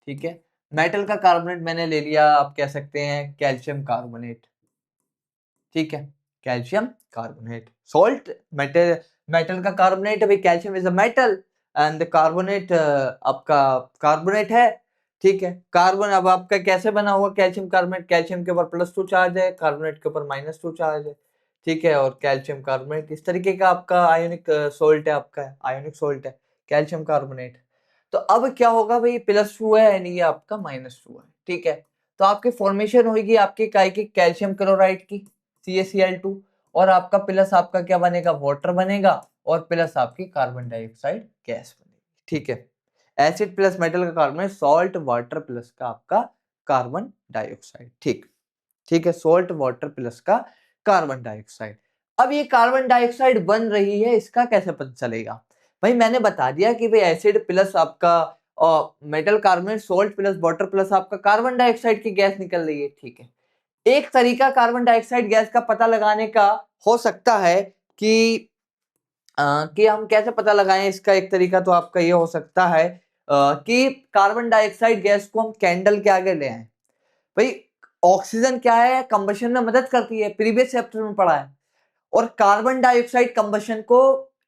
ठीक है, मेटल का कार्बोनेट मैंने ले लिया, आप कह सकते हैं कैल्शियम कार्बोनेट, ठीक है, calcium carbonate. Salt metal, metal का कार्बोनेट, अभी calcium is a metal and carbonate आपका कार्बोनेट है, ठीक है। कार्बन अब आपका कैसे बना हुआ कैल्शियम कार्बोनेट, कैल्शियम के ऊपर +2 चार्ज है, कार्बोनेट के ऊपर -2 चार्ज है, ठीक है। और कैल्शियम कार्बोनेट इस तरीके का आपका आयोनिक सोल्ट है, आपका आयोनिक सोल्ट है कैल्शियम कार्बोनेट। तो अब क्या होगा भाई, +2 है यानी ये आपका -2 है, ठीक है। तो आपकी फॉर्मेशन होगी आपकी काय की, कैल्शियम क्लोराइड की CaCl2, और आपका प्लस आपका क्या बनेगा, वाटर बनेगा, और प्लस आपकी कार्बन डाइऑक्साइड गैस बनेगी, ठीक है। एसिड प्लस मेटल का कार्बन, सॉल्ट वाटर प्लस का आपका कार्बन डाइऑक्साइड, ठीक, ठीक है, सॉल्ट वाटर प्लस का कार्बन डाइऑक्साइड। अब ये कार्बन डाइऑक्साइड बन रही है, इसका कैसे पता चलेगा भाई, मैंने बता दिया कि भाई एसिड प्लस आपका metal carbonate, salt plus water plus आपका कार्बन डाइऑक्साइड की गैस निकल रही है, ठीक है। एक तरीका कार्बन डाइऑक्साइड गैस का पता लगाने का हो सकता है कि हम कैसे पता लगाएं। इसका एक तरीका तो आपका ये हो सकता है कि कार्बन डाइऑक्साइड गैस को हम कैंडल के आगे ले आए। भाई ऑक्सीजन क्या है, कंबशन में मदद करती है, प्रीवियस चैप्टर में पढ़ा है, और कार्बन डाइऑक्साइड कंबशन को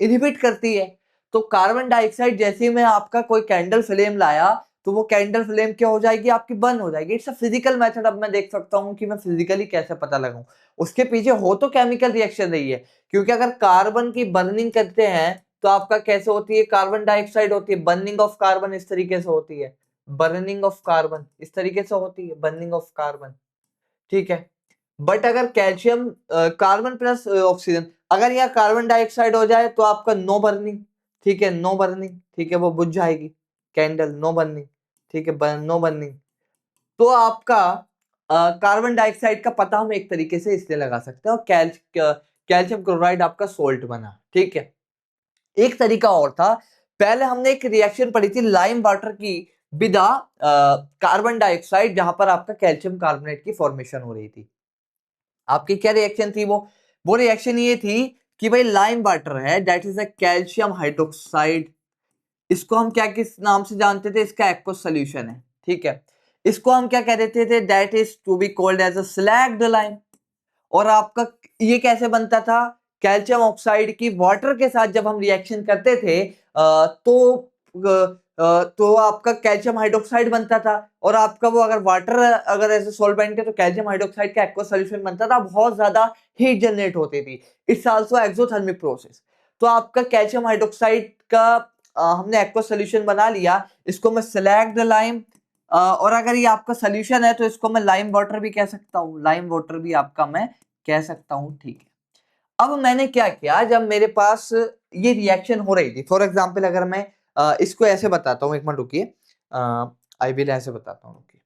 इनहिबिट करती है। तो कार्बन डाइऑक्साइड जैसे ही मैं आपका कोई कैंडल फ्लेम लाया तो वो कैंडल फ्लेम क्या हो जाएगी, आपकी बंद हो जाएगी। It's a physical method. अब मैं देख सकता हूं कि मैं फिजिकली कैसे पता लगाऊं। उसके पीछे हो तो केमिकल रिएक्शन रही है, क्योंकि अगर कार्बन की बर्निंग करते हैं तो आपका कैसे होती है, कार्बन डाइऑक्साइड होती है, बर्निंग ऑफ कार्बन इस तरीके से होती है, बर्निंग ऑफ कार्बन इस तरीके से होती है, बर्निंग ऑफ कार्बन, ठीक है। बट अगर कैल्शियम कार्बन प्लस ऑक्सीजन, अगर यहाँ कार्बन डाइऑक्साइड हो जाए तो आपका नो बर्निंग, ठीक है, नो बर्निंग, ठीक है, वो बुझ जाएगी कैंडल, नो बर्निंग, ठीक है, नो बर्निंग। तो आपका कार्बन डाइऑक्साइड का पता हम एक तरीके से इसलिए लगा सकते हैं, और कैल्शियम क्लोराइड आपका सोल्ट बना, ठीक है। एक तरीका और था, पहले हमने एक रिएक्शन पढ़ी थी लाइम वाटर की विदा कार्बन डाइऑक्साइड, जहां पर आपका कैल्शियम कार्बोनेट की फॉर्मेशन हो रही थी। आपकी क्या रिएक्शन थी, वो रिएक्शन ये थी कि भाई लाइम वाटर है, that is a calcium hydroxide. इसको हम क्या किस नाम से जानते थे, इसका एक्वस सॉल्यूशन है, ठीक है। इसको हम क्या कह देते थे, that is to be called as a slaked lime. और आपका ये कैसे बनता था, कैल्शियम ऑक्साइड की वाटर के साथ जब हम रिएक्शन करते थे तो आपका कैल्शियम हाइड्रोक्साइड बनता था। और आपका वो अगर वाटर अगर ऐसे सॉल्वेंट है तो कैल्शियम हाइड्रोक्साइड का एक्वस सॉल्यूशन बनता था, बहुत ज्यादा हीट जनरेट होती थी। It's also exothermic process. तो आपका कैल्शियम हाइड्रोक्साइड का हमने एक्वस सॉल्यूशन बना लिया, इसको मैं स्लैग्ड लाइम, और अगर ये आपका सॉल्यूशन है तो इसको मैं लाइम वाटर भी कह सकता हूँ, लाइम वाटर भी आपका मैं कह सकता हूँ, ठीक है। अब मैंने क्या किया, जब मेरे पास ये रिएक्शन हो रही थी, फॉर एग्जांपल अगर मैं इसको ऐसे बताता हूँ, एक मिनट रुकिए, आई विल ऐसे बताता हूँ, रुकिए।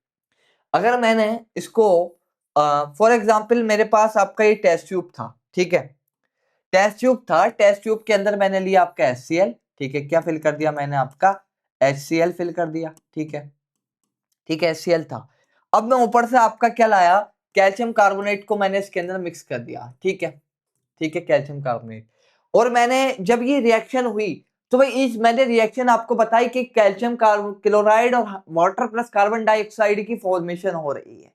अगर मैंने इसको फॉर एग्जांपल मेरे पास आपका ये टेस्ट ट्यूब था, ठीक है, टेस्ट ट्यूब था, टेस्ट ट्यूब के अंदर मैंने लिया आपका HCl, ठीक है, क्या फिल कर दिया मैंने, आपका HCl फिल कर दिया, ठीक है, ठीक है, HCl था। अब मैं ऊपर से आपका क्या लाया, कैल्शियम कार्बोनेट को मैंने इसके अंदर मिक्स कर दिया, ठीक है, ठीक है, कैल्शियम कार्बोनेट। और मैंने जब ये रिएक्शन हुई तो भाई इस मैंने रिएक्शन आपको बताई कि कैल्शियम क्लोराइड और वाटर प्लस कार्बन डाइऑक्साइड की फॉर्मेशन हो रही है।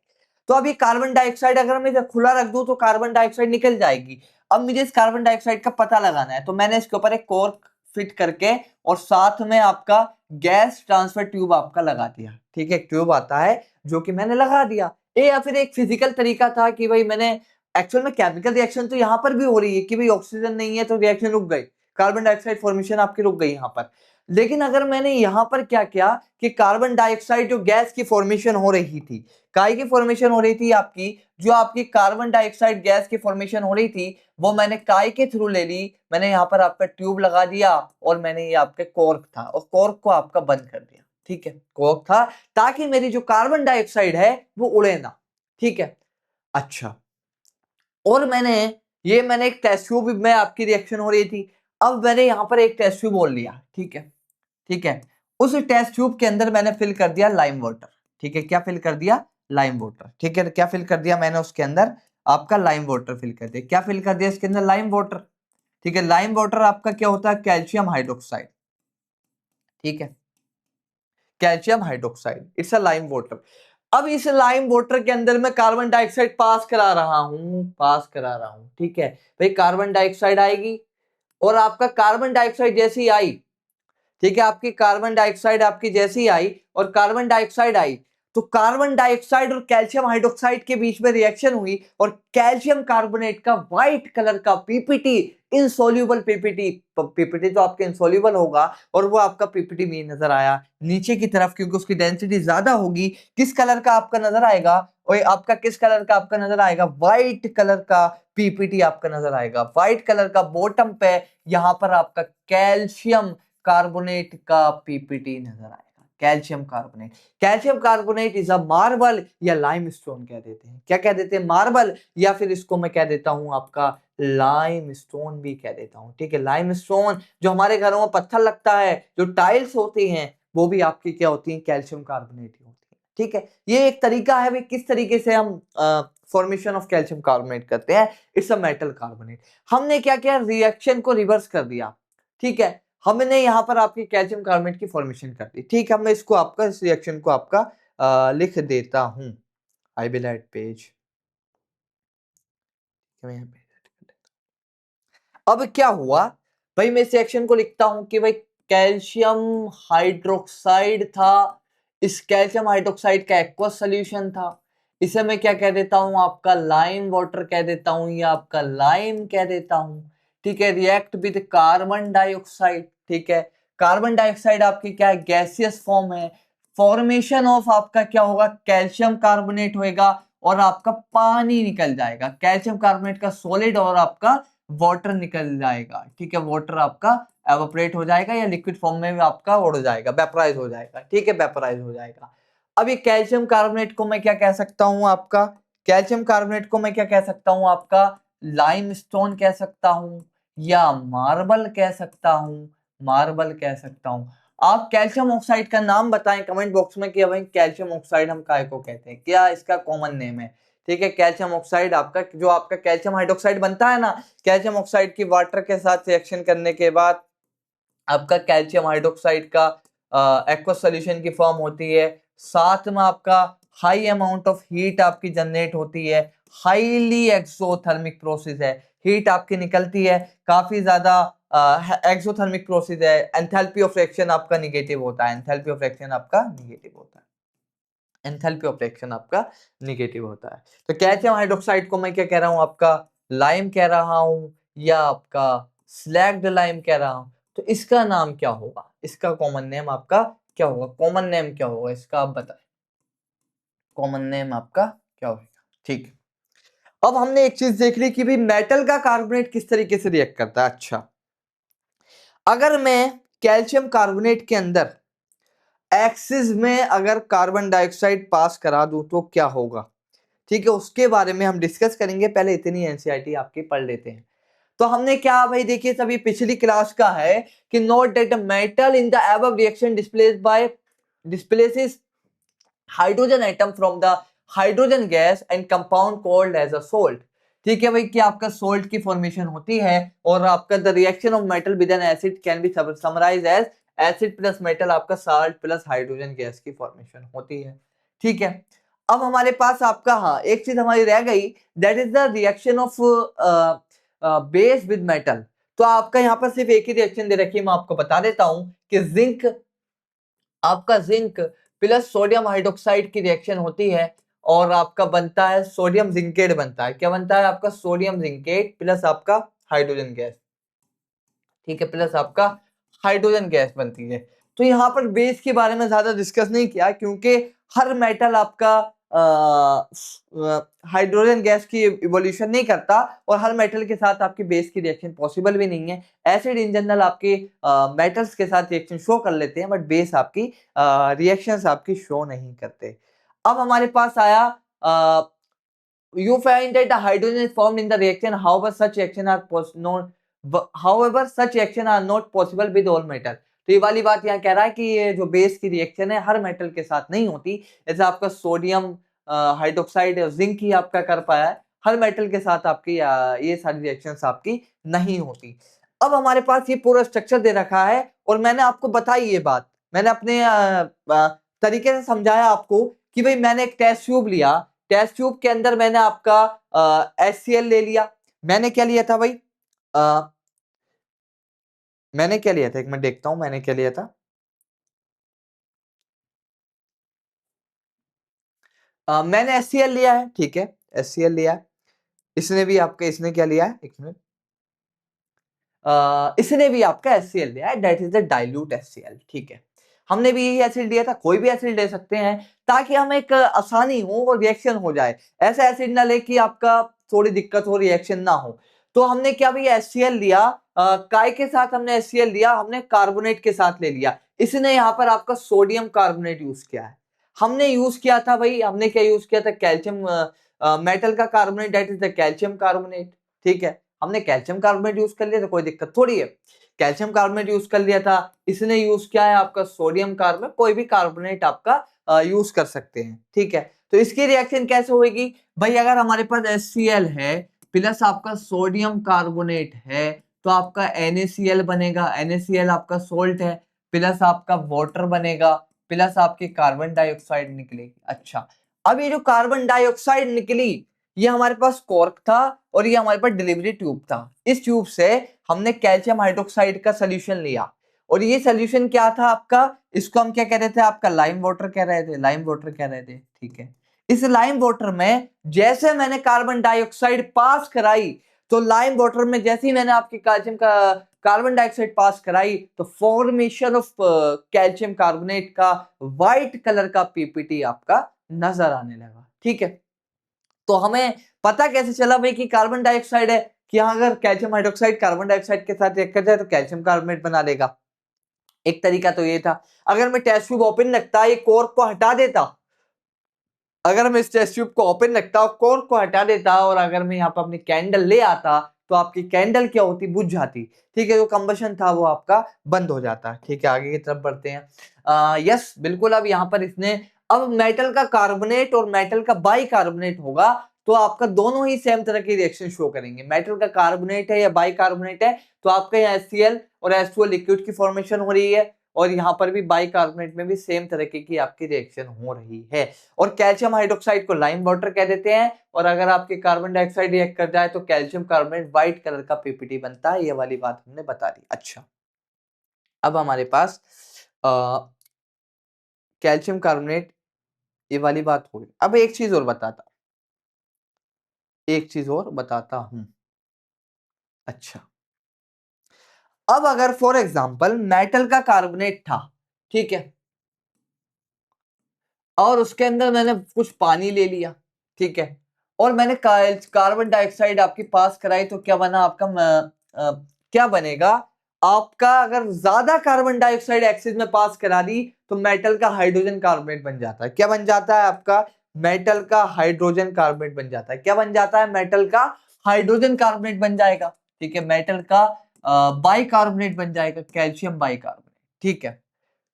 तो अब ये कार्बन डाइऑक्साइड अगर मैं इसे खुला रख दूं तो कार्बन डाइऑक्साइड निकल जाएगी। अब मुझे इस कार्बन डाइऑक्साइड का पता लगाना है, तो मैंने इसके ऊपर एक कॉर्क फिट करके और साथ में आपका गैस ट्रांसफर ट्यूब आपका लगा दिया, ठीक है, ट्यूब आता है जो कि मैंने लगा दिया। या फिर एक फिजिकल तरीका था कि भाई मैंने एक्चुअल में केमिकल रिएक्शन तो यहाँ पर भी हो रही है कि भाई ऑक्सीजन नहीं है तो रिएक्शन रुक गई, कार्बन डाइऑक्साइड फॉर्मेशन आपकी रुक गई यहाँ पर। लेकिन अगर मैंने यहाँ पर क्या किया कि कार्बन डाइऑक्साइड जो गैस की फॉर्मेशन हो रही थी, काय की फॉर्मेशन हो रही थी आपकी, जो आपकी कार्बन डाइऑक्साइड गैस की फॉर्मेशन हो रही थी वो मैंने काय के थ्रू ले ली। मैंने यहाँ पर आपका ट्यूब लगा दिया और मैंने ये आपके कॉर्क था और कॉर्क को आपका बंद कर दिया, ठीक है, कॉर्क था ताकि मेरी जो कार्बन डाइऑक्साइड है वो उड़े ना, ठीक है। अच्छा, और मैंने एक टेस्ट ट्यूब में आपकी रिएक्शन हो रही थी। अब मैंने यहाँ पर एक टेस्ट ट्यूब और लिया, ठीक है, ठीक है, उस टेस्ट ट्यूब के अंदर मैंने फिल कर दिया लाइम वाटर, ठीक है, क्या फिल कर दिया, लाइम वाटर, ठीक है, क्या फिल कर दिया मैंने उसके अंदर, आपका लाइम वाटर फिल कर दिया, क्या फिल कर दिया इसके अंदर, लाइम वाटर, ठीक है। लाइम वाटर आपका क्या होता है, कैल्शियम हाइड्रोक्साइड, ठीक है, calcium hydroxide, it's a lime water. अब इस लाइम वाटर के अंदर मैं कार्बन डाइऑक्साइड पास करा रहा हूं, ठीक है। भाई कार्बन डाइऑक्साइड आएगी और आपका कार्बन डाइऑक्साइड जैसी आई, ठीक है, आपकी कार्बन डाइऑक्साइड आपकी जैसी आई और कार्बन डाइऑक्साइड आई तो कार्बन डाइऑक्साइड और कैल्शियम हाइड्रोक्साइड के बीच में रिएक्शन हुई और कैल्शियम कार्बोनेट का व्हाइट कलर का पीपीटी, इनसोल्यूबल पीपीटी, पीपीटी तो आपके इनसोल्यूबल होगा और वो आपका पीपीटी में नजर आया नीचे की तरफ, क्योंकि उसकी डेंसिटी ज्यादा होगी। किस कलर का आपका नजर आएगा, और आपका किस कलर का आपका नजर आएगा, व्हाइट कलर का पीपीटी आपका नजर आएगा। व्हाइट कलर का बॉटम पे यहां पर आपका कैल्शियम कार्बोनेट का पीपीटी नजर आएगा, calcium carbonate. Calcium carbonate is a marble या लाइमस्टोन कह देते हैं, क्या कह देते हैं, मार्बल, या फिर इसको मैं कह देता हूं आपका लाइमस्टोन भी कह देता हूं, ठीक है। लाइमस्टोन जो हमारे घरों में पत्थर लगता है, जो टाइल्स होती हैं वो भी आपकी क्या होती हैं, कैल्शियम कार्बोनेट होती है। ठीक है, ये एक तरीका है भाई किस तरीके से हम फॉर्मेशन ऑफ कैल्शियम कार्बोनेट करते हैं। It's a metal carbonate. हमने क्या किया, रिएक्शन को रिवर्स कर दिया। ठीक है, हमने यहाँ पर आपकी कैल्शियम कार्बोनेट की फॉर्मेशन कर दी। ठीक है, मैं इसको आपका इस रिएक्शन को आपका लिख देता हूं। I will add page. अब क्या हुआ भाई, मैं इस रिएक्शन को लिखता हूं कि भाई कैल्शियम हाइड्रोक्साइड था, इस कैल्शियम हाइड्रोक्साइड का एक्वस सॉल्यूशन था। इसे मैं क्या कह देता हूं, आपका लाइम वाटर कह देता हूं या आपका लाइम कह देता हूं। ठीक है, रिएक्ट विद कार्बन डाइऑक्साइड। ठीक है, कार्बन डाइऑक्साइड आपकी क्या है, गैसियस फॉर्म है। फॉर्मेशन ऑफ आपका क्या होगा, कैल्शियम कार्बोनेट होएगा और आपका पानी निकल जाएगा। कैल्शियम कार्बोनेट का सॉलिड और आपका वाटर निकल जाएगा। ठीक है, वाटर आपका एवापोरेट हो जाएगा या लिक्विड फॉर्म में भी आपका उड़ जाएगा, वेपराइज हो जाएगा। ठीक है, वेपराइज हो जाएगा। अब ये कैल्शियम कार्बोनेट को मैं क्या कह सकता हूं, आपका कैल्शियम कार्बोनेट को मैं क्या कह सकता हूं, आपका लाइमस्टोन कह सकता हूं या मार्बल कह सकता हूं, मार्बल कह सकता हूं। आप कैल्शियम ऑक्साइड का नाम बताएं कमेंट बॉक्स में कि भाई कैल्शियम ऑक्साइड हम काय को कहते हैं, क्या इसका कॉमन नेम है। ठीक है, कैल्शियम ऑक्साइड आपका जो आपका कैल्शियम हाइड्रोक्साइड बनता है ना, कैल्शियम ऑक्साइड की वाटर के साथ रिएक्शन करने के बाद आपका कैल्शियम हाइड्रोक्साइड का एक्वस सॉल्यूशन की फॉर्म होती है। साथ में आपका हाई अमाउंट ऑफ हीट आपकी जनरेट होती है, हाईली एक्सोथर्मिक प्रोसेस है, हीट आपकी निकलती है काफी ज्यादा एक्सोथर्मिक प्रोसेस है। एंथैल्पी ऑफ रिएक्शन आपका निगेटिव होता है, एंथैल्पी ऑफ रिएक्शन आपका निगेटिव होता है, एंथैल्पी ऑफ रिएक्शन आपका निगेटिव होता है। तो कैल्शियम हाइड्रोक्साइड को मैं क्या कह रहा हूं, आपका लाइम कह रहा हूं या आपका स्लैग्ड लाइम कह रहा हूं। तो इसका नाम क्या होगा, इसका कॉमन नेम आपका क्या होगा, कॉमन नेम क्या होगा इसका आप बताएं, कॉमन नेम आपका क्या होगा। ठीक, अब हमने एक चीज देख ली कि भाई मेटल का कार्बोनेट किस तरीके से रिएक्ट करता है। अच्छा, अगर मैं कैल्शियम कार्बोनेट के अंदर एक्सिस में अगर कार्बन डाइऑक्साइड पास करा दूं तो क्या होगा। ठीक है, उसके बारे में हम डिस्कस करेंगे, पहले इतनी एनसीईआरटी आपकी पढ़ लेते हैं। तो हमने क्या भाई देखिए सभी पिछली क्लास का है कि note that metal in the above reaction displaces hydrogen atom from the hydrogen gas and compound called as a salt. ठीक है भाई, कि आपका सोल्ट की फॉर्मेशन होती है और आपका the reaction of metal with an acid can be summarise as acid plus metal, आपका साल्ट प्लस हाइड्रोजन गैस की फॉर्मेशन होती है। ठीक है, अब हमारे पास आपका हाँ एक चीज हमारी रह गई, that is the reaction of base with metal. तो आपका यहाँ पर सिर्फ एक ही रिएक्शन दे रखी है, मैं आपको बता देता हूं कि जिंक, आपका जिंक प्लस सोडियम हाइड्रोक्साइड की रिएक्शन होती है और आपका बनता है सोडियम जिंकेट बनता है। क्या बनता है आपका, सोडियम जिंकेट प्लस आपका हाइड्रोजन गैस। ठीक है, प्लस आपका हाइड्रोजन गैस बनती है। तो यहाँ पर बेस के बारे में ज्यादा डिस्कस नहीं किया क्योंकि हर मेटल आपका हाइड्रोजन गैस की इवोल्यूशन नहीं करता और हर मेटल के साथ आपकी बेस की रिएक्शन पॉसिबल भी नहीं है। एसिड इन जनरल आपके मेटल्स के साथ रिएक्शन शो कर लेते हैं बट बेस आपकी रिएक्शंस आपकी शो नहीं करते। अब हमारे पास आया you find that the hydrogen is formed in the reaction, however such reaction are however such reaction are not possible with all metal। तो ये वाली बात यहाँ कह रहा है कि ये जो बेस की रिएक्शन है हर मेटल के साथ नहीं होती, जैसे आपका सोडियम हाइड्रोक्साइड जिंक ही आपका कर पाया है, हर मेटल के साथ आपकी ये सारी रिएक्शंस आपकी नहीं होती। अब हमारे पास ये पूरा स्ट्रक्चर दे रखा है और मैंने आपको बताई ये बात, मैंने अपने तरीके से समझाया आपको कि भाई मैंने एक टेस्ट ट्यूब लिया, टेस्ट ट्यूब के अंदर मैंने आपका HCl ले लिया। मैंने क्या लिया था भाई, मैंने क्या लिया था, एक मिनट देखता हूं मैंने क्या लिया था। मैंने HCl लिया है, ठीक है HCl लिया है। इसने भी आपका, इसने क्या लिया है, एक मिनट, इसने भी आपका HCl लिया है, that is the dilute HCl। ठीक है, हमने भी यही एसिड लिया था, कोई भी एसिड ले सकते हैं ताकि हमें एक आसानी हो और रिएक्शन हो जाए। ऐसा एसिड ना ले कि आपका थोड़ी दिक्कत हो, रिएक्शन ना हो। तो हमने क्या भी HCl लिया, काय के साथ हमने HCl लिया, हमने कार्बोनेट के साथ ले लिया। इसने यहाँ पर आपका सोडियम कार्बोनेट यूज किया है। हमने यूज किया था भाई, हमने क्या यूज किया था, कैल्शियम मेटल का carbonate, that is the calcium carbonate. ठीक है, हमने कैल्शियम कार्बोनेट यूज कर लिया तो कोई दिक्कत थोड़ी है, कैल्शियम कार्बोनेट यूज कर लिया था। इसने यूज किया है आपका सोडियम कार्बोनेट, कोई भी कार्बोनेट आपका यूज कर सकते हैं। ठीक है, तो इसकी रिएक्शन कैसे होगी भाई, अगर हमारे पास HCl है प्लस आपका सोडियम कार्बोनेट है तो आपका NaCl बनेगा, NaCl आपका सोल्ट है, प्लस आपका वाटर बनेगा, प्लस आपकी कार्बन डाइऑक्साइड निकलेगी। अच्छा, अब ये जो कार्बन डाइऑक्साइड निकली ये हमारे पास कॉर्क था और ये हमारे पास डिलीवरी ट्यूब था। इस ट्यूब से हमने कैल्शियम हाइड्रोक्साइड का सोल्यूशन लिया और ये सोल्यूशन क्या था आपका, इसको हम क्या कह रहे थे, आपका लाइम वाटर कह रहे थे, लाइम वाटर कह रहे थे। ठीक है, इस लाइम वाटर में जैसे मैंने कार्बन डाइऑक्साइड पास कराई तो लाइम वाटर में जैसे ही मैंने आपकी कैल्शियम का कार्बन डाइऑक्साइड पास कराई तो फॉर्मेशन ऑफ कैल्शियम कार्बोनेट का व्हाइट कलर का पीपीटी आपका नजर आने लगा। ठीक है, तो हमें पता कैसे चला भाई कि कार्बन डाइऑक्साइड है, कि यहाँ अगर कैल्शियम हाइड्रोक्साइड कार्बन डाइऑक्साइड के साथ रिएक्ट कर जाए तो कैल्शियम कार्बोनेट बना लेगा। एक तरीका तो ये था, अगर मैं टेस्ट ट्यूब ओपन रखता ये कोर्क को हटा देता, अगर मैं इस टेस्ट ट्यूब को ओपन रखता कोर्क को हटा देता और अगर मैं यहाँ पर अपनी कैंडल ले आता तो आपकी कैंडल क्या होती, बुझ जाती। ठीक है, जो कंबशन था वो आपका बंद हो जाता। ठीक है, आगे की तरफ बढ़ते हैं। यस बिल्कुल, अब यहाँ पर इसने अब मेटल का कार्बोनेट और मेटल का बाई कार्बोनेट होगा तो आपका दोनों ही सेम तरह की रिएक्शन शो करेंगे। मेटल का कार्बोनेट है या बाई कार्बोनेट है तो आपका यहाँ HCl और H2O लिक्विड की फॉर्मेशन हो रही है और यहाँ पर भी बाई कार्बोनेट में भी सेम तरीके की आपकी रिएक्शन हो रही है। और कैल्शियम हाइड्रोक्साइड को लाइम वाटर कह देते हैं और अगर आपके कार्बन डाइऑक्साइड रिएक्ट कर जाए तो कैल्शियम कार्बोनेट व्हाइट कलर का पीपीटी बनता है। ये वाली बात हमने बता दी। अच्छा, अब हमारे पास कैल्शियम कार्बोनेट ये वाली बात हो गई। अब एक चीज और बताता हूं। अच्छा, अब अगर फॉर एग्जांपल मेटल का कार्बोनेट था, ठीक है, और उसके अंदर मैंने कुछ पानी ले लिया, ठीक है, और मैंने कार्बन डाइऑक्साइड आपकी पास कराई तो क्या बना आपका क्या बनेगा आपका, अगर ज्यादा कार्बन डाइऑक्साइड एक्सिस में पास करा दी तो मेटल का हाइड्रोजन कार्बोनेट बन जाता है। क्या बन जाता है आपका, मेटल का हाइड्रोजन कार्बोनेट बन जाता है। क्या बन जाता है, मेटल का हाइड्रोजन कार्बोनेट बन जाएगा। ठीक है, मेटल का बाई कार्बोनेट बन जाएगा, कैल्शियम बाई कार्बोनेट। ठीक है,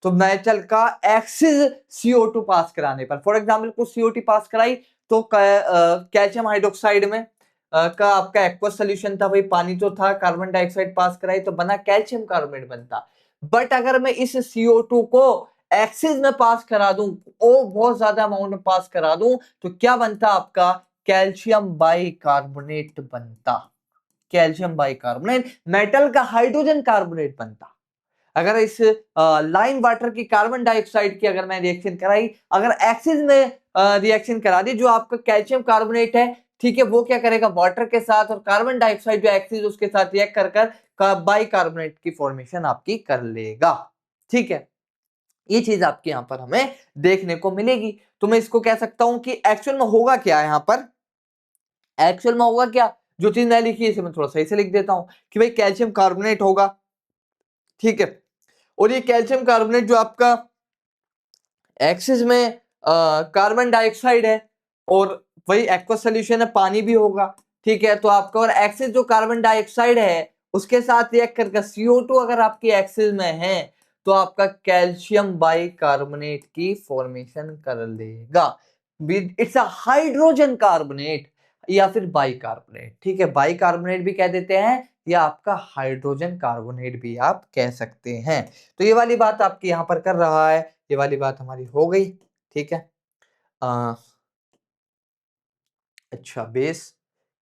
तो मेटल का एक्सिस CO2 पास कराने पर, फॉर एग्जांपल कुछ CO2 पास कराई तो कैल्शियम हाइड्रोक्साइड में का आपका एक्वस सोल्यूशन था, भाई पानी तो था, कार्बन डाइऑक्साइड पास कराई तो बना कैल्शियम कार्बोनेट बनता। बट अगर मैं इस CO2 को एक्सिस में पास करा दूं और बहुत ज्यादा अमाउंट में पास करा दूं तो क्या बनता आपका, कैल्शियम बाई कार्बोनेट बनता। कैल्शियम बाई कार्बोनेट मेटल का हाइड्रोजन कार्बोनेट बनता। अगर इस लाइम वाटर की कार्बन डाइऑक्साइड की अगर मैं रिएक्शन कराई, अगर एक्सिस में रिएक्शन करा दी, जो आपका कैल्शियम कार्बोनेट है, ठीक है, वो क्या करेगा वाटर के साथ और कार्बन डाइऑक्साइड जो एक्सिस उसके साथ रिएक्ट कर बाई कार्बोनेट की फॉर्मेशन आपकी कर लेगा। ठीक है, ये चीज आपके यहां पर हमें देखने को मिलेगी। तो मैं इसको कह सकता हूं कि एक्चुअल में होगा क्या, यहां पर एक्चुअल में होगा क्या, जो चीज मैं लिखी है इसे मैं थोड़ा सही से लिख देता हूं कि भाई कैल्शियम कार्बोनेट होगा। ठीक है, और ये कैल्शियम कार्बोनेट जो आपका एक्सिस में कार्बन डाइऑक्साइड है और वही एक्वस सोल्यूशन है, पानी भी होगा। ठीक है, तो आपका और एक्सिस जो कार्बन डाइऑक्साइड है उसके साथ रिएक्ट करके CO2 अगर आपकी एक्सिस में है तो आपका कैल्शियम बाई कार्बोनेट की फॉर्मेशन कर लेगा। इट्स अ हाइड्रोजन कार्बोनेट या फिर बाई कार्बोनेट। ठीक है, बाई कार्बोनेट भी कह देते हैं या आपका हाइड्रोजन कार्बोनेट भी आप कह सकते हैं। तो ये वाली बात आपकी यहां पर कर रहा है, ये वाली बात हमारी हो गई। ठीक है, अच्छा, बेस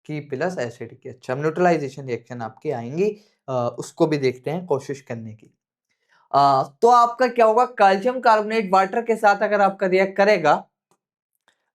की प्लस एसिड की, अच्छा न्यूट्रलाइजेशन रिएक्शन आपकी आएंगी, उसको भी देखते हैं कोशिश करने की। तो आपका क्या होगा, कैल्शियम कार्बोनेट वाटर के साथ अगर आपका रिएक्ट करेगा,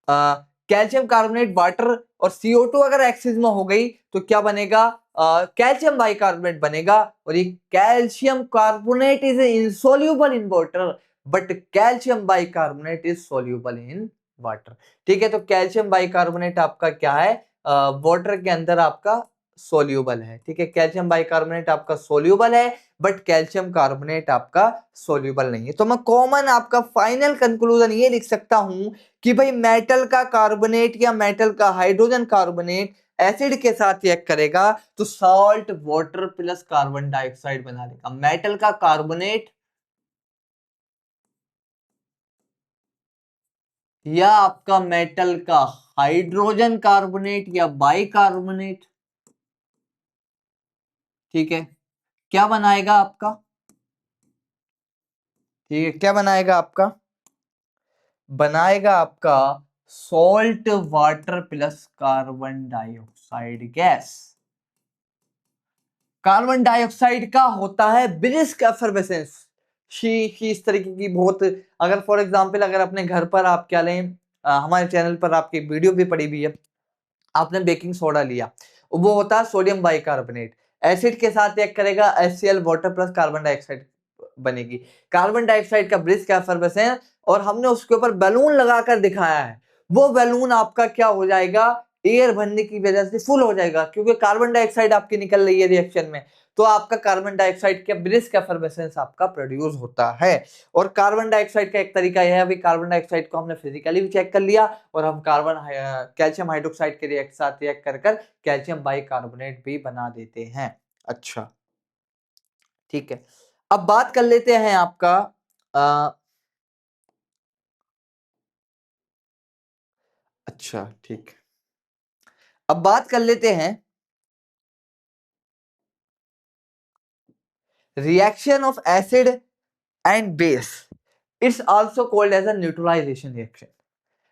कैल्शियम कार्बोनेट वाटर और CO2 अगर एक्सिस में हो गई तो क्या बनेगा, कैल्शियम बाइकार्बोनेट बनेगा। और ये calcium carbonate is insoluble in water but calcium bicarbonate is soluble in water. ठीक है, तो कैल्शियम बाइकार्बोनेट आपका क्या है, वाटर के अंदर आपका सोल्यूबल है। ठीक है, कैल्शियम बाइकार्बोनेट आपका सोल्यूबल है बट कैल्शियम कार्बोनेट आपका सोल्यूबल नहीं है। तो मैं कॉमन आपका फाइनल कंक्लूजन ये लिख सकता हूं कि भाई मेटल का कार्बोनेट या मेटल का हाइड्रोजन कार्बोनेट एसिड के साथ रिएक्ट करेगा तो salt water plus carbon dioxide बना देगा। मेटल का कार्बोनेट या आपका मेटल का हाइड्रोजन कार्बोनेट या बाइकार्बोनेट, ठीक है, क्या बनाएगा आपका, ठीक है, क्या बनाएगा आपका, बनाएगा आपका salt water plus carbon dioxide gas. Carbon dioxide का होता है ब्रिस्क एफर्वेसेंस, शी इस तरीके की बहुत, अगर फॉर एग्जांपल अगर अपने घर पर आप क्या लें, हमारे चैनल पर आपकी वीडियो भी पड़ी हुई है, आपने बेकिंग सोडा लिया, वो होता है सोडियम बाइकार्बोनेट, एसिड के साथ रिएक्ट करेगा HCl water plus carbon dioxide बनेगी, कार्बन डाइऑक्साइड का ब्रिस्क एफर्वेसेंस, और हमने उसके ऊपर बैलून लगाकर दिखाया है, वो बैलून आपका क्या हो जाएगा, एयर भरने की वजह से फुल हो जाएगा, क्योंकि कार्बन डाइऑक्साइड आपकी निकल रही है रिएक्शन में, तो आपका कार्बन डाइऑक्साइड का ब्रिस्क एफर्वेसेंस आपका प्रोड्यूस होता है। और कार्बन डाइऑक्साइड का एक तरीका यह है, अभी कार्बन डाइऑक्साइड को हमने फिजिकली भी चेक कर लिया, और हम कैल्शियम हाइड्रोक्साइड के साथ रिएक्ट कर कर कैल्शियम बाइकार्बोनेट भी बना देते हैं। अच्छा, ठीक है, अब बात कर लेते हैं आपका अच्छा, ठीक है, अब बात कर लेते हैं reaction of acid and base, it's also called as a neutralisation reaction.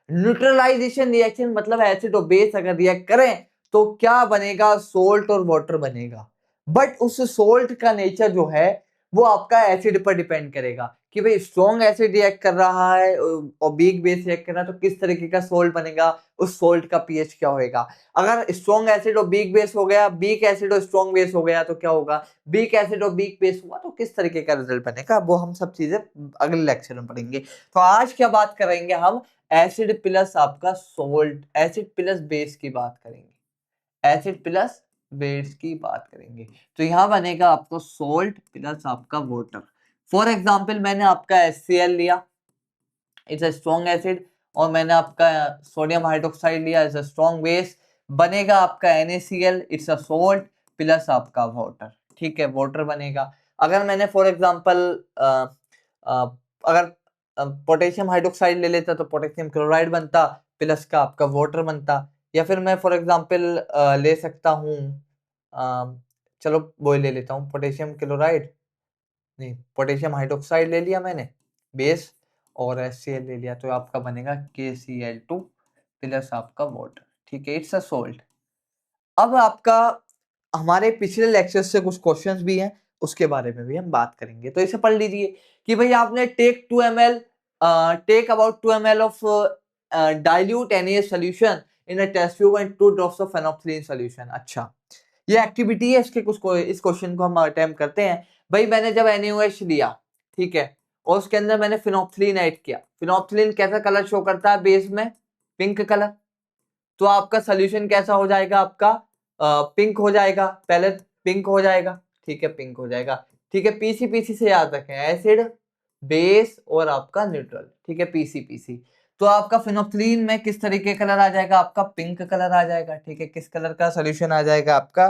Neutralisation reaction मतलब एसिड और बेस अगर रिएक्ट करें तो क्या बनेगा, सोल्ट और वाटर बनेगा, बट उस सोल्ट का नेचर जो है वो आपका एसिड पर डिपेंड करेगा कि भाई स्ट्रॉन्ग एसिड रिएक्ट कर रहा है और वीक बेस रिएक्ट कर रहा है तो किस तरीके का सोल्ट बनेगा, उस सोल्ट का पीएच क्या होगा। अगर स्ट्रॉन्ग एसिड और वीक बेस हो गया, वीक एसिड और स्ट्रॉन्ग बेस हो गया तो क्या होगा, वीक एसिड और वीक बेस हुआ तो किस तरीके का रिजल्ट बनेगा, वो हम सब चीजें अगले लेक्चर में पढ़ेंगे। तो आज क्या बात करेंगे हम, एसिड प्लस आपका सोल्ट, एसिड प्लस बेस की बात करेंगे, एसिड प्लस बेस की बात करेंगे, तो यहां बनेगा आपको सोल्ट प्लस आपका वाटर। फॉर एग्जांपल मैंने आपका HCl लिया, इट्स अ स्ट्रॉन्ग एसिड, और मैंने आपका सोडियम हाइड्रोक्साइड लिया, इट्स अ स्ट्रॉन्ग बेस, बनेगा आपका NaCl, it's a salt plus आपका वाटर, ठीक है, वाटर बनेगा। अगर मैंने फॉर एग्जांपल अगर पोटेशियम हाइड्रोक्साइड ले लेता तो पोटेशियम क्लोराइड बनता प्लस का आपका वाटर बनता, या फिर मैं फॉर एग्जांपल ले सकता हूँ, चलो वो ले लेता हूँ पोटेशियम क्लोराइड, नहीं पोटेशियम हाइड्रोक्साइड ले लिया मैंने बेस, और HCl ले लिया, तो आपका बनेगा KCl2 प्लस आपका वाटर, ठीक है, इट्स अ सोल्ट। अब आपका हमारे पिछले लेक्चर से कुछ क्वेश्चंस भी हैं, उसके बारे में भी हम बात करेंगे, तो इसे पढ़ लीजिए कि भाई आपने take 2 ml, take about 2 ml of dilute NaOH solution in a test tube and 2 drops of phenolphthalein solution. अच्छा, ये एक्टिविटी है, इसके कुछ इस क्वेश्चन को हम अटेम्प्ट करते हैं। भाई मैंने जब NaOH लिया, ठीक है, और उसके अंदर मैंने फिनोक्सिलीन ऐड किया, फिनोक्सिलीन कैसा कलर शो करता है बेस में, पिंक कलर, तो आपका सोल्यूशन कैसा हो जाएगा, आपका पिंक हो जाएगा, पहले पिंक हो जाएगा, ठीक है, पिंक हो जाएगा, ठीक है, पीसी पीसी से याद रखें, एसिड बेस और आपका न्यूट्रल, ठीक है, पीसी पीसी, तो आपका फिनोक्सिलीन में किस तरीके कलर आ जाएगा, आपका पिंक कलर आ जाएगा, ठीक है, किस कलर का सोल्यूशन आ जाएगा, आपका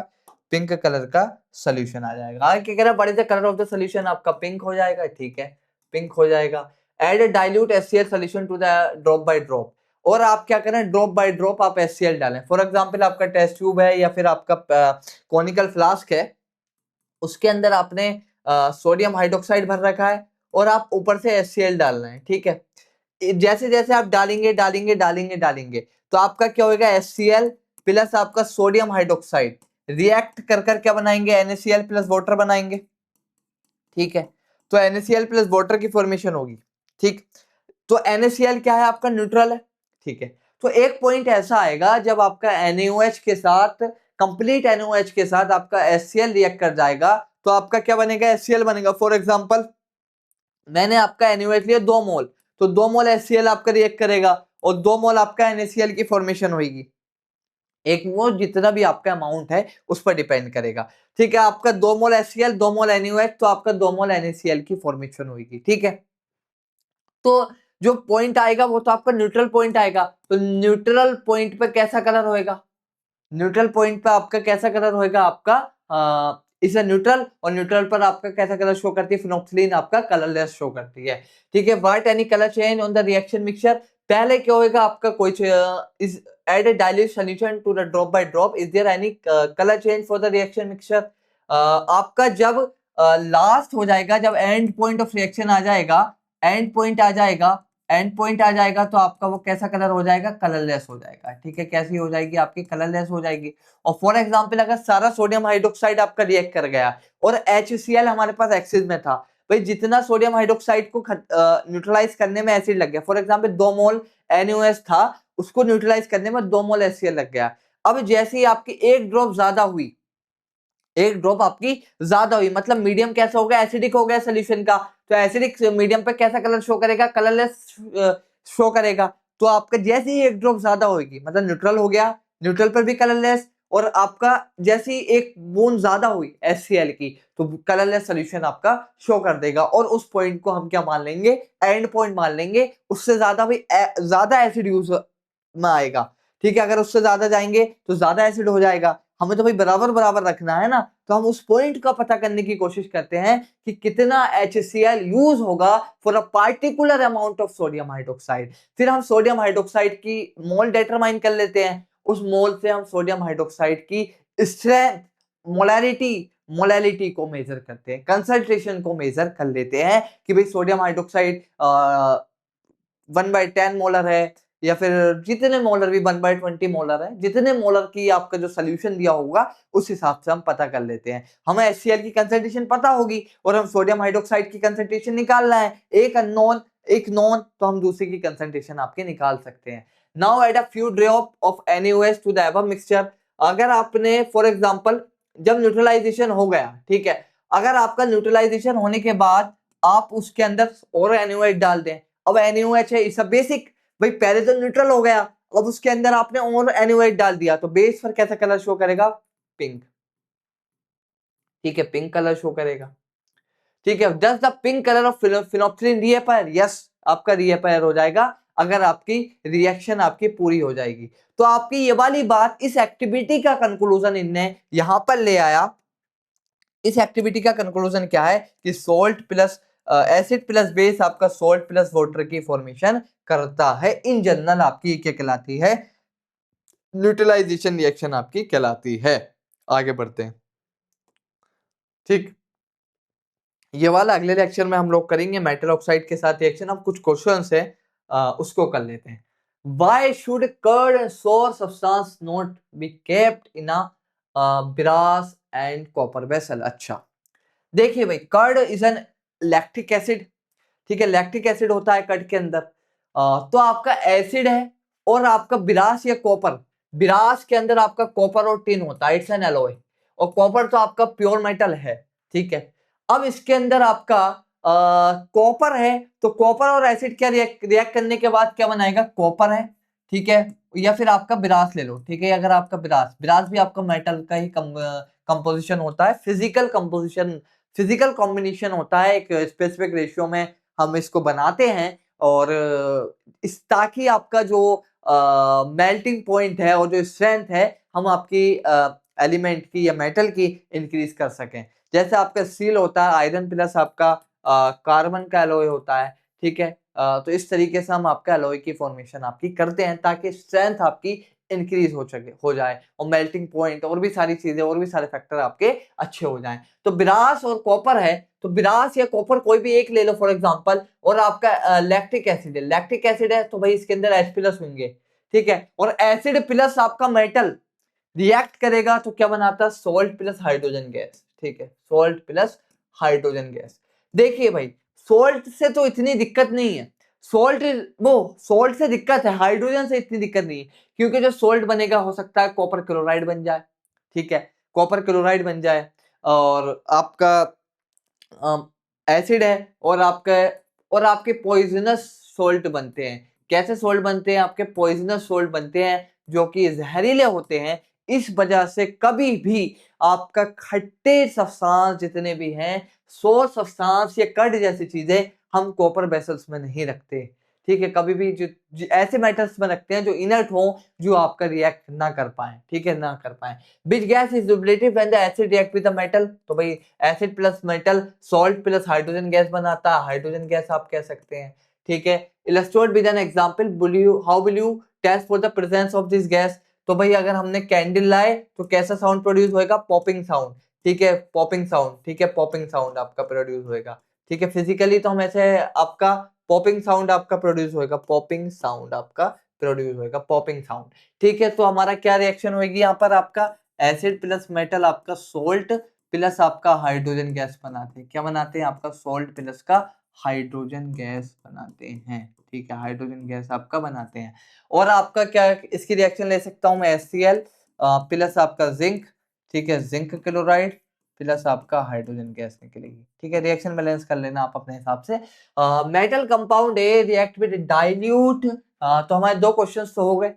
पिंक कलर का सोल्यूशन आ जाएगा। आगे क्या कह रहा है, what is the colour of the solution, आपका पिंक हो जाएगा, ठीक है, पिंक हो जाएगा। Add dilute HCl solution to the drop by drop, और आप क्या करें, ड्रॉप बाय ड्रॉप आप HCl डालें, फॉर एग्जांपल आपका टेस्ट ट्यूब है या फिर आपका कॉनिकल फ्लास्क है, उसके अंदर आपने सोडियम हाइड्रोक्साइड भर रखा है और आप ऊपर से HCl डाल रहे हैं, ठीक है, जैसे जैसे आप डालेंगे डालेंगे डालेंगे डालेंगे तो आपका क्या होगा, HCl प्लस आपका सोडियम हाइड्रोक्साइड रिएक्ट कर कर क्या बनाएंगे, NaCl प्लस वाटर बनाएंगे, ठीक है, तो NaCl प्लस वाटर की फॉर्मेशन होगी, ठीक, तो NaCl क्या है, आपका न्यूट्रल है, ठीक है, तो एक पॉइंट ऐसा आएगा जब आपका NaOH के साथ, कंप्लीट NaOH के साथ आपका HCl रिएक्ट कर जाएगा तो आपका क्या बनेगा, HCl बनेगा। फॉर एग्जांपल मैंने आपका NaOH लिया 2 मोल, तो 2 मोल HCl आपका रिएक्ट करेगा और 2 मोल आपका NaCl की फॉर्मेशन होगी, एक मोल जितना भी आपका अमाउंट है उस पर डिपेंड करेगा, ठीक है, आपका 2 मोल HCl 2 मोल NaOH तो आपका 2 मोल NaCl की फॉर्मेशन होगी, ठीक है, तो जो पॉइंट आएगा वो तो आपका न्यूट्रल पॉइंट आएगा, तो न्यूट्रल पॉइंट पे कैसा कलर होएगा, न्यूट्रल पॉइंट पे आपका कैसा कलर होएगा, आपका इज अ न्यूट्रल, और न्यूट्रल पर आपका कैसा कलर शो करती है, फिनोक्सिलीन आपका कलरलेस शो करती है, ठीक है, what any colour change on the reaction mixture, पहले क्या होगा आपका कोई is add a dilute solution to the drop by drop, is there any colour change for the reaction mixture. आपका जब लास्ट हो जाएगा, जब एंड पॉइंट ऑफ रिएक्शन आ जाएगा, एंड पॉइंट आ जाएगा, एंड पॉइंट आ जाएगा, तो आपका वो कैसा कलर हो जाएगा, कलरलेस हो जाएगा। ठीक है, कैसी हो जाएगी आपकी, कलरलेस हो जाएगी। और फॉर एग्जांपल अगर सारा सोडियम हाइड्रोक्साइड आपका रिएक्ट कर गया और HCl हमारे पास एक्सिस में था, भाई जितना सोडियम हाइड्रोक्साइड को न्यूट्रलाइज करने में एसिड लग गया, फॉर एग्जांपल 2 मोल NaOH था, उसको न्यूट्रलाइज करने में 2 मोल HCl लग गया। अब जैसे ही आपकी एक ड्रॉप ज्यादा हुई, एक ड्रॉप आपकी ज्यादा हुई, मतलब मीडियम कैसा हो गया, एसिडिक हो गया सोल्यूशन का, तो एसिडिक मीडियम पे कैसा कलर शो करेगा, कलरलेस शो करेगा। तो आपका जैसे ही एक ड्रॉप ज्यादा होगी, मतलब न्यूट्रल हो गया, न्यूट्रल पर भी कलरलेस, और आपका जैसी एक बूंद ज्यादा हुई HCl की, तो कलरलेस सोल्यूशन आपका शो कर देगा। और उस पॉइंट को हम क्या मान लेंगे, एंड पॉइंट मान लेंगे। उससे ज्यादा भी ज्यादा एसिड यूज में आएगा। ठीक है, अगर उससे ज्यादा जाएंगे तो ज्यादा एसिड हो जाएगा। हमें तो भाई बराबर बराबर रखना है ना, तो हम उस पॉइंट का पता करने की कोशिश करते हैं कि कितना HCl यूज होगा for a particular amount of sodium hydroxide. फिर हम सोडियम हाइड्रोक्साइड की मोल डिटरमाइन कर लेते हैं, उस मोल से हम सोडियम हाइड्रोक्साइड की स्ट्रेंथ, मोलैलिटी को मेजर करते हैं, कंसंट्रेशन को मेजर कर लेते हैं कि भाई सोडियम हाइड्रोक्साइड 1/10 मोलर है, या फिर जितने मोलर भी 1/20 मोलर है, जितने मोलर की आपका जो सोल्यूशन दिया होगा उस हिसाब से हम पता कर लेते हैं। हमें HCl की कंसंट्रेशन पता होगी और हम सोडियम हाइड्रोक्साइड की कंसंट्रेशन निकालना है, एक अननोन एक नोन, तो हम दूसरे की कंसंट्रेशन आपके निकाल सकते हैं। Now add a few drop of NaOH to the above mixture. अगर आपने फॉर एग्जांपल जब न्यूट्रलाइजेशन हो गया, ठीक है, अगर आपका न्यूट्रलाइजेशन होने के बाद आप उसके अंदर और NaOH डाल दें, अब NaOH है, इस बेसिक, भाई पहले तो न्यूट्रल हो गया, अब उसके अंदर आपने और NaOH डाल दिया, तो बेस पर कैसा कलर शो करेगा, पिंक। ठीक है, पिंक कलर शो करेगा। ठीक है, does the pink colour of phenolphthalein reappear, yes, आपका रीअपीयर हो जाएगा अगर आपकी रिएक्शन आपकी पूरी हो जाएगी। तो आपकी ये वाली बात, इस एक्टिविटी का कंक्लूजन इनने यहां पर ले आया। इस एक्टिविटी का कंक्लूजन क्या है कि salt plus acid plus base आपका सोल्ट प्लस वाटर की फॉर्मेशन करता है। इन जनरल आपकी क्या कहलाती है, न्यूट्रलाइजेशन रिएक्शन आपकी कहलाती है। आगे बढ़ते हैं। ठीक, ये वाला अगले लेक्चर में हम लोग करेंगे मेटल ऑक्साइड के साथ रिएक्शन। अब कुछ क्वेश्चंस है उसको कर लेते हैं। Why should curd and sour substance not be kept in a brass and copper vessel? अच्छा, देखिए भाई, curd is an lactic acid. ठीक है, लैक्टिक एसिड होता है कर्ड के अंदर। तो आपका एसिड है और आपका बिरास या कॉपर, बिरास के अंदर आपका कॉपर और टिन होता है, इट्स एन एलॉय, और कॉपर तो आपका प्योर मेटल है। ठीक है, अब इसके अंदर आपका कॉपर है, तो कॉपर और एसिड क्या रिएक्ट करने के बाद क्या बनाएगा, कॉपर है। ठीक है, या फिर आपका बिरास ले लो। ठीक है, अगर आपका बिरास, बिरास भी आपका मेटल का ही कंपोजिशन होता है, फिजिकल कंपोजिशन, फिजिकल कॉम्बिनेशन होता है, एक स्पेसिफिक रेशियो में हम इसको बनाते हैं। और इस ताकि आपका जो मेल्टिंग पॉइंट है और जो स्ट्रेंथ है, हम आपकी एलिमेंट की या मेटल की इंक्रीज कर सकें। जैसे आपका स्टील होता है, आयरन प्लस आपका कार्बन का एलॉय होता है। ठीक है, तो इस तरीके से हम आपका एलॉय की फॉर्मेशन आपकी करते हैं ताकि स्ट्रेंथ आपकी इंक्रीज हो जाए, और मेल्टिंग पॉइंट और भी सारी चीजें, और भी सारे फैक्टर आपके अच्छे हो जाएं। तो बिरास और कॉपर है, तो बिरास या कॉपर कोई भी एक ले लो फॉर एग्जांपल, और आपका लैक्टिक एसिड है, लैक्टिक एसिड है तो भाई इसके अंदर H प्लस होंगे। ठीक है, और एसिड प्लस आपका मेटल रिएक्ट करेगा तो क्या बनाता है, सोल्ट प्लस हाइड्रोजन गैस। ठीक है, सोल्ट प्लस हाइड्रोजन गैस। देखिए भाई, सोल्ट से तो इतनी दिक्कत नहीं है, सोल्ट वो सोल्ट से दिक्कत है, हाइड्रोजन से इतनी दिक्कत नहीं है, क्योंकि जो सोल्ट बनेगा हो सकता है कॉपर क्लोराइड बन जाए। ठीक है, कॉपर क्लोराइड बन जाए, और आपका एसिड है, और आपके पॉइजनस सोल्ट बनते हैं। कैसे सोल्ट बनते हैं, आपके पॉइजनस सोल्ट बनते हैं जो कि जहरीले होते हैं। इस वजह से कभी भी आपका खट्टे सब्सटेंस जितने भी हैं, सोर सब्सटेंस या कर्ड जैसी चीजें हम कॉपर वेसल्स में नहीं रखते। ठीक है, कभी भी जो ऐसे मेटल्स में रखते हैं जो इनर्ट हो, जो आपका रिएक्ट ना कर पाए। ठीक है, ना कर पाए। Which gas is liberated when the acid react with the metal? तो भाई acid plus metal salt plus hydrogen gas बनाता है, हाइड्रोजन गैस आप कह सकते हैं। ठीक है, illustrate with an example, how will you test for the presence of this gas. तो भाई अगर हमने कैंडल लाए तो कैसा साउंड प्रोड्यूस होएगा, पॉपिंग साउंड, ठीक है, पॉपिंग साउंड, ठीक है, पॉपिंग साउंड आपका प्रोड्यूस होएगा, ठीक है, फिजिकली तो हम ऐसे आपका पॉपिंग साउंड आपका प्रोड्यूस होएगा, पॉपिंग साउंड आपका प्रोड्यूस होएगा, पॉपिंग साउंड, ठीक है। तो हमारा क्या रिएक्शन होगी यहाँ पर, आपका एसिड प्लस मेटल आपका सोल्ट प्लस आपका हाइड्रोजन गैस बनाते हैं, क्या बनाते हैं, आपका सोल्ट प्लस का हाइड्रोजन गैस बनाते हैं, ठीक है, हाइड्रोजन गैस आपका बनाते हैं। और आपका क्या इसकी रिएक्शन ले सकता हूं मैं, HCl प्लस आपका जिंक, ठीक है, जिंक क्लोराइड प्लस आपका हाइड्रोजन गैस निकलेगी, ठीक है। रिएक्शन बैलेंस कर लेना आप अपने हिसाब से। Metal compound A react with dilute, तो हमारे दो क्वेश्चंस तो हो गए,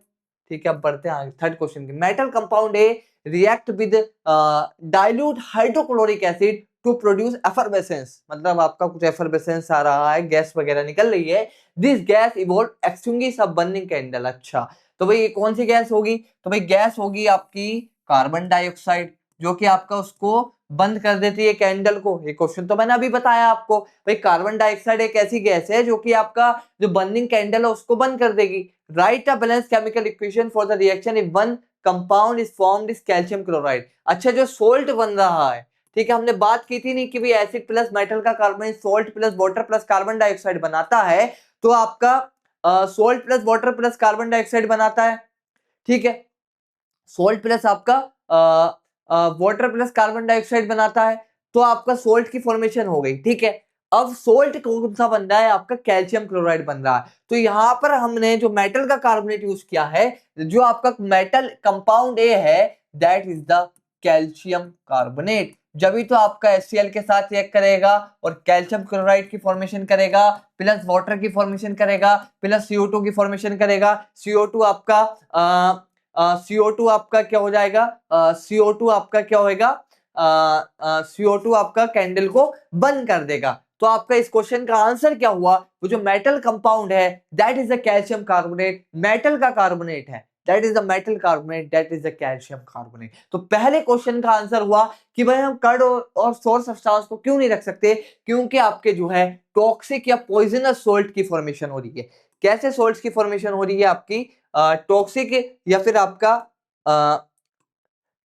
ठीक है। अब बढ़ते हैं आगे थर्ड क्वेश्चन की। Metal compound A react with dilute hydrochloric acid to produce effervescence, मतलब आपका कुछ एफरवेसेंस आ रहा है, गैस वगैरह निकल रही है। This gas evolve extinguish a burning candle. अच्छा, तो भाई ये कौन सी गैस होगी, तो भाई गैस होगी आपकी कार्बन डाइऑक्साइड, जो कि आपका उसको बंद कर देती है कैंडल को। ये क्वेश्चन तो मैंने अभी बताया आपको, भाई कार्बन डाइऑक्साइड एक ऐसी गैस है जो कि आपका जो बर्निंग कैंडल है उसको बंद कर देगी। Right a balance chemical equation for the reaction if one compound is formed is calcium chloride. अच्छा, जो सोल्ट बन रहा है, ठीक है, हमने बात की थी नहीं कि भाई एसिड प्लस मेटल का carbonate salt plus water plus carbon dioxide बनाता है, तो आपका salt plus water plus carbon dioxide बनाता है, ठीक है, सोल्ट प्लस आपका वाटर प्लस कार्बन डाइऑक्साइड बनाता है, तो आपका सोल्ट की फॉर्मेशन हो गई, ठीक है। अब सोल्ट कौन सा बन रहा है, आपका कैल्शियम क्लोराइड बन रहा है। तो यहां पर हमने जो मेटल का कार्बोनेट यूज किया है, जो आपका मेटल कंपाउंड ए है, that is the calcium carbonate. जब भी तो आपका HCl के साथ रिएक्ट करेगा और कैल्शियम क्लोराइड की फॉर्मेशन करेगा, प्लस वाटर की फॉर्मेशन करेगा, प्लस CO2 की फॉर्मेशन करेगा। CO2 आपका CO2 आपका क्या हो जाएगा, CO2 आपका क्या होएगा, CO2 आपका कैंडल को बंद कर देगा। तो आपका इस क्वेश्चन का आंसर क्या हुआ, वो जो मेटल कंपाउंड है that is the calcium carbonate, metal का कार्बोनेट है, that is the metal carbonate, that is the calcium carbonate. तो पहले क्वेश्चन का आंसर हुआ कि भाई हम कर्ड और सोर्स सब्सटेंस को क्यों नहीं रख सकते, क्योंकि आपके जो है टॉक्सिक या पॉइजनस सोल्ट की फॉर्मेशन हो रही है। कैसे सोल्ट्स की फॉर्मेशन हो रही है आपकी, टॉक्सिक या फिर आपका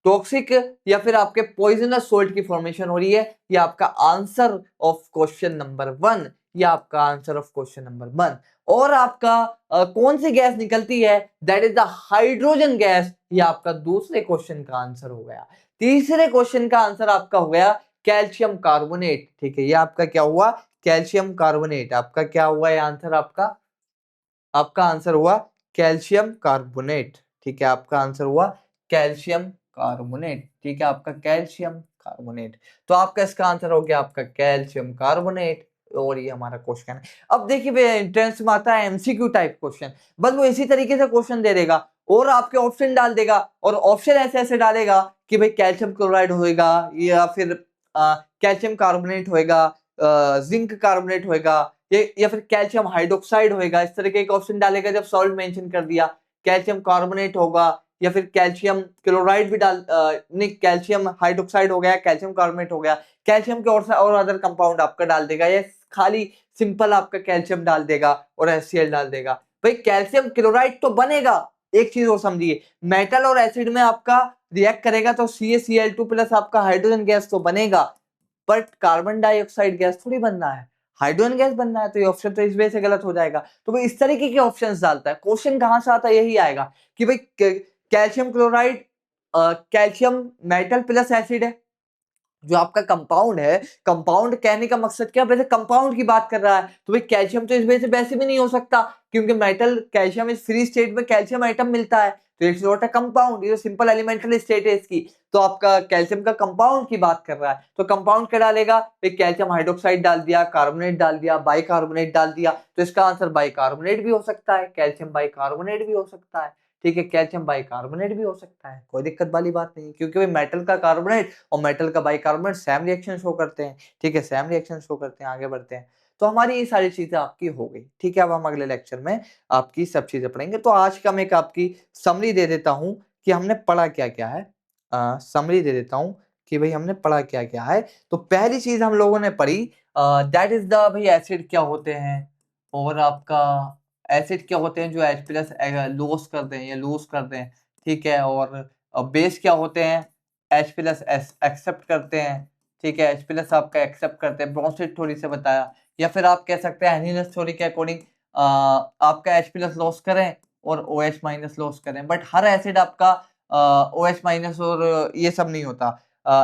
टॉक्सिक या फिर आपके पॉइजनस सोल्ट की फॉर्मेशन हो रही है। ये आपका आंसर ऑफ क्वेश्चन नंबर 1, ये आपका आंसर ऑफ क्वेश्चन नंबर 1। और आपका कौन सी गैस निकलती है, that is the hydrogen gas, ये आपका दूसरे क्वेश्चन का आंसर हो गया। तीसरे क्वेश्चन का आंसर आपका हो गया कैल्शियम कार्बोनेट, ठीक है, ये आपका क्या हुआ, कैल्शियम कार्बोनेट, आपका क्या हुआ, ये आंसर आपका आंसर हुआ कैल्शियम कार्बोनेट, ठीक है, आपका आंसर हुआ कैल्शियम कार्बोनेट, ठीक है, आपका कैल्शियम कार्बोनेट। तो आपका इसका आंसर हो गया आपका कैल्शियम कार्बोनेट। और ये हमारा क्वेश्चन है। अब देखिए भैया एंट्रेंस में आता है MCQ टाइप क्वेश्चन, बस वो इसी तरीके से क्वेश्चन दे देगा और आपके ऑप्शन डाल देगा, और ऑप्शन ऐसे ऐसे डालेगा कि भाई कैल्शियम क्लोराइड होएगा, या फिर कैल्शियम कार्बोनेट होएगा, जिंक कार्बोनेट होएगा, या फिर कैल्शियम हाइड्रोक्साइड होएगा। इस तरीके का ऑप्शन डालेगा जब सॉल्ट मेंशन कर दिया, कैल्शियम कार्बोनेट होगा, या फिर कैल्शियम क्लोराइड भी नहीं, कैल्शियम हाइड्रोक्साइड हो गया, कैल्शियम कार्बोनेट हो गया, कैल्शियम के और अदर कंपाउंड आपका डाल देगा, या खाली सिंपल आपका कैल्शियम डाल देगा और HCl डाल देगा। भाई कैल्शियम क्लोराइड तो बनेगा, एक चीज और समझिए, मेटल और एसिड में आपका रिएक्ट करेगा तो CaCl2 प्लस आपका हाइड्रोजन गैस तो बनेगा, बट कार्बन डाइऑक्साइड गैस थोड़ी बनना है, हाइड्रोजन गैस बनना है। तो ये ऑप्शन तो इस वजह से गलत हो जाएगा। तो भाई इस तरीके के ऑप्शंस डालता है, क्वेश्चन कहां से आता है, यही आएगा कि भाई calcium chloride calcium metal plus acid है, जो आपका कंपाउंड है। कंपाउंड कहने का मकसद क्या, वैसे कंपाउंड की बात कर रहा है, तो भाई कैल्शियम तो इस वजह से वैसे भी नहीं हो सकता, क्योंकि मेटल कैल्शियम इस फ्री स्टेट में कैल्शियम आइटम मिलता है, तो इट्स नॉट अ कंपाउंड, ये सिंपल एलिमेंटल स्टेट है इसकी। तो आपका कैल्शियम का कंपाउंड की बात कर रहा है, तो कंपाउंड क्या डालेगा, कैल्शियम हाइड्रोक्साइड डाल दिया, कार्बोनेट डाल दिया, बाइकार्बोनेट डाल दिया, तो इसका आंसर बाइकार्बोनेट भी हो सकता है, कैल्शियम बाइकार्बोनेट भी हो सकता है, ठीक है, कैल्शियम बाइकार्बोनेट भी हो सकता है, कोई दिक्कत वाली बात नहीं, क्योंकि भाई मेटल का कार्बोनेट और मेटल का बाइकार्बोनेट सेम रिएक्शन शो करते हैं, ठीक है, सेम रिएक्शन शो करते हैं। आगे बढ़ते हैं, तो हमारी ये सारी चीजें आपकी हो गई, ठीक है। अब हम अगले लेक्चर में आपकी सब चीजें पढ़ेंगे। तो आज का मैं एक आपकी समरी दे देता हूं कि हमने पढ़ा क्या क्या है, समरी दे देता हूं कि भाई हमने पढ़ा क्या क्या है। तो पहली चीज हम लोगों ने पढ़ी दैट इज द भाई एसिड क्या होते हैं, और आपका एसिड क्या होते हैं जो H प्लस लॉस कर दें या लूज कर दें, ठीक है। और बेस क्या होते हैं, H प्लस एक्सेप्ट करते हैं, ठीक है। H प्लस आपका एक्सेप्ट करते हैं, ब्रोंसेट थ्योरी से बताया। या फिर आप कह सकते हैं एनिनस थ्योरी के अकॉर्डिंग आपका H प्लस लॉस करें और OH माइनस लॉस करें। बट हर एसिड आपका OH माइनस और ये सब नहीं होता।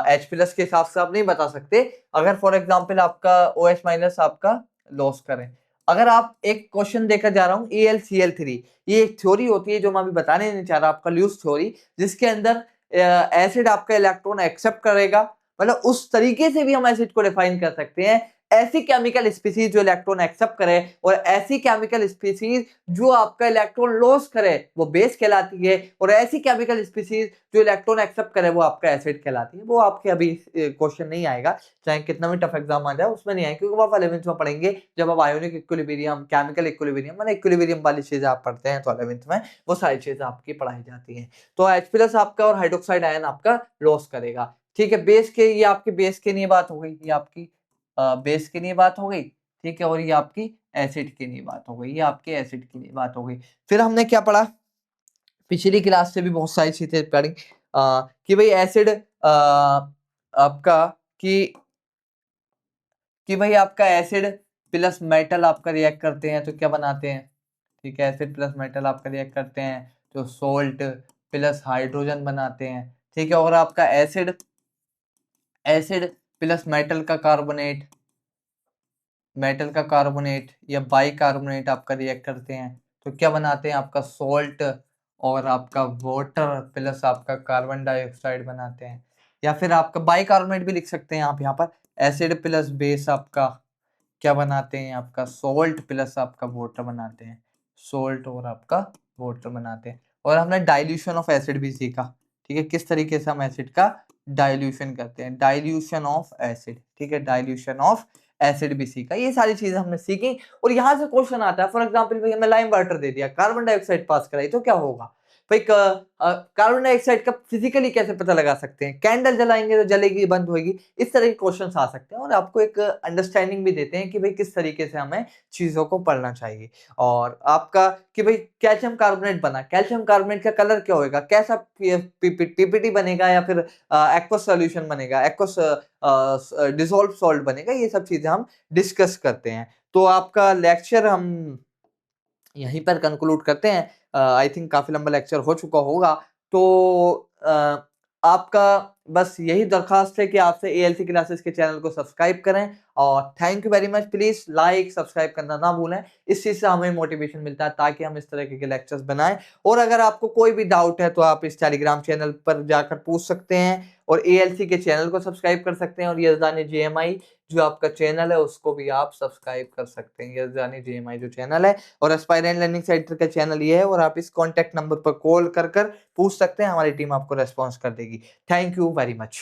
H प्लस के हिसाब से आप नहीं बता सकते। अगर फॉर एग्जाम्पल आपका OH माइनस आपका लॉस करें, अगर आप एक क्वेश्चन देकर जा रहा हूँ AlCl3, ये एक थ्योरी होती है जो मैं अभी बताने नहीं चाह रहा, आपका ल्यूस थ्योरी, जिसके अंदर एसिड आपका इलेक्ट्रॉन एक्सेप्ट करेगा। मतलब उस तरीके से भी हम एसिड को डिफाइन कर सकते हैं, ऐसी केमिकल स्पीसीज जो इलेक्ट्रॉन एक्सेप्ट करे और ऐसी केमिकल स्पीसीज जो आपका इलेक्ट्रॉन लॉस करे वो बेस कहलाती है, और ऐसी केमिकल स्पीसीज जो इलेक्ट्रॉन एक्सेप्ट करे वो आपका एसिड कहलाती है। वो आपके अभी क्वेश्चन नहीं आएगा, चाहे कितना भी टफ एग्जाम आ जाए उसमें नहीं आएगा, क्योंकि वो आप 11th में पढ़ेंगे जब आप आयोनिक इक्विलिब्रियम, केमिकल इक्विलिब्रियम, मतलब इक्विलिब्रियम वाली चीजें आप पढ़ते हैं तो 11th में वो सारी चीजें आपकी पढ़ाई जाती हैं। तो H प्लस आपका और हाइड्रोक्साइड आयन आपका लॉस करेगा, ठीक है। बेस के, ये आपकी बेस के लिए बात हो गई, ये आपकी बेस के लिए बात हो गई, ठीक है। और ये आपकी एसिड के लिए बात हो गई, ये आपके एसिड के लिए बात हो गई। फिर हमने क्या पढ़ा, पिछली क्लास से भी बहुत सारी चीजें पढ़ी कि भाई एसिड आपका कि भाई आपका एसिड प्लस मेटल आपका रिएक्ट करते हैं तो क्या बनाते हैं, ठीक है। एसिड प्लस मेटल आपका रिएक्ट करते हैं तो सोल्ट प्लस हाइड्रोजन बनाते हैं, ठीक है। और आपका एसिड एसिड प्लस मेटल का कार्बोनेट, मेटल का कार्बोनेट या बाई कार्बोनेट आपका रिएक्ट करते हैं तो क्या बनाते हैं, आपका सोल्ट और आपका वाटर प्लस आपका कार्बन डाइऑक्साइड बनाते हैं। या फिर आपका बाई कार्बोनेट भी लिख सकते हैं आप यहाँ पर, एसिड प्लस बेस आपका क्या बनाते हैं, आपका सोल्ट प्लस आपका वाटर बनाते हैं, सोल्ट और आपका वाटर बनाते हैं। और हमने डाइल्यूशन ऑफ एसिड भी सीखा, ठीक है, किस तरीके से हम एसिड का डाइल्यूशन करते हैं, डाइल्यूशन ऑफ एसिड, ठीक है, डाइल्यूशन ऑफ एसिड भी सीखा। ये सारी चीजें हमने सीखी। और यहां से क्वेश्चन आता है, फॉर एग्जांपल भाई हमें लाइम वाटर दे दिया, कार्बन डाइऑक्साइड पास कराई तो क्या होगा भाई, कार्बन डाइऑक्साइड का फिजिकली कैसे पता लगा सकते हैं, कैंडल जलाएंगे तो जलेगी बंद होगी, इस तरह के क्वेश्चंस आ सकते हैं। और आपको एक अंडरस्टैंडिंग भी देते हैं कि भाई किस तरीके से हमें चीजों को पढ़ना चाहिए। और आपका कि भाई कैल्शियम कार्बोनेट बना, कैल्शियम कार्बोनेट का कलर क्या होगा, कैसा पीपीटी बनेगा या फिर एक्वस सॉल्यूशन बनेगा, एक्वस डिसॉल्व सॉल्ट बनेगा, ये सब चीजें हम डिस्कस करते हैं। तो आपका लेक्चर हम यहीं पर कंक्लूड करते हैं। आई थिंक काफी लंबा लेक्चर हो चुका होगा। तो आपका बस यही दरखास्त है कि आपसे ALC क्लासेस के चैनल को सब्सक्राइब करें। और thank you very much. Please like subscribe करना ना भूलें, इस चीज से हमें मोटिवेशन मिलता है ताकि हम इस तरह के लेक्चर्स बनाएं। और अगर आपको कोई भी डाउट है तो आप इस टेलीग्राम चैनल पर जाकर पूछ सकते हैं, और ALC के चैनल को सब्सक्राइब कर सकते हैं। और यजदानी JMI जो आपका चैनल है उसको भी आप सब्सक्राइब कर सकते हैं, यजदानी JMI जो चैनल है। और एस्पायरेंट लर्निंग सेंटर का चैनल ये है, और आप इस कॉन्टैक्ट नंबर पर कॉल कर पूछ सकते हैं, हमारी टीम आपको रेस्पॉन्स कर देगी। Thank you very much.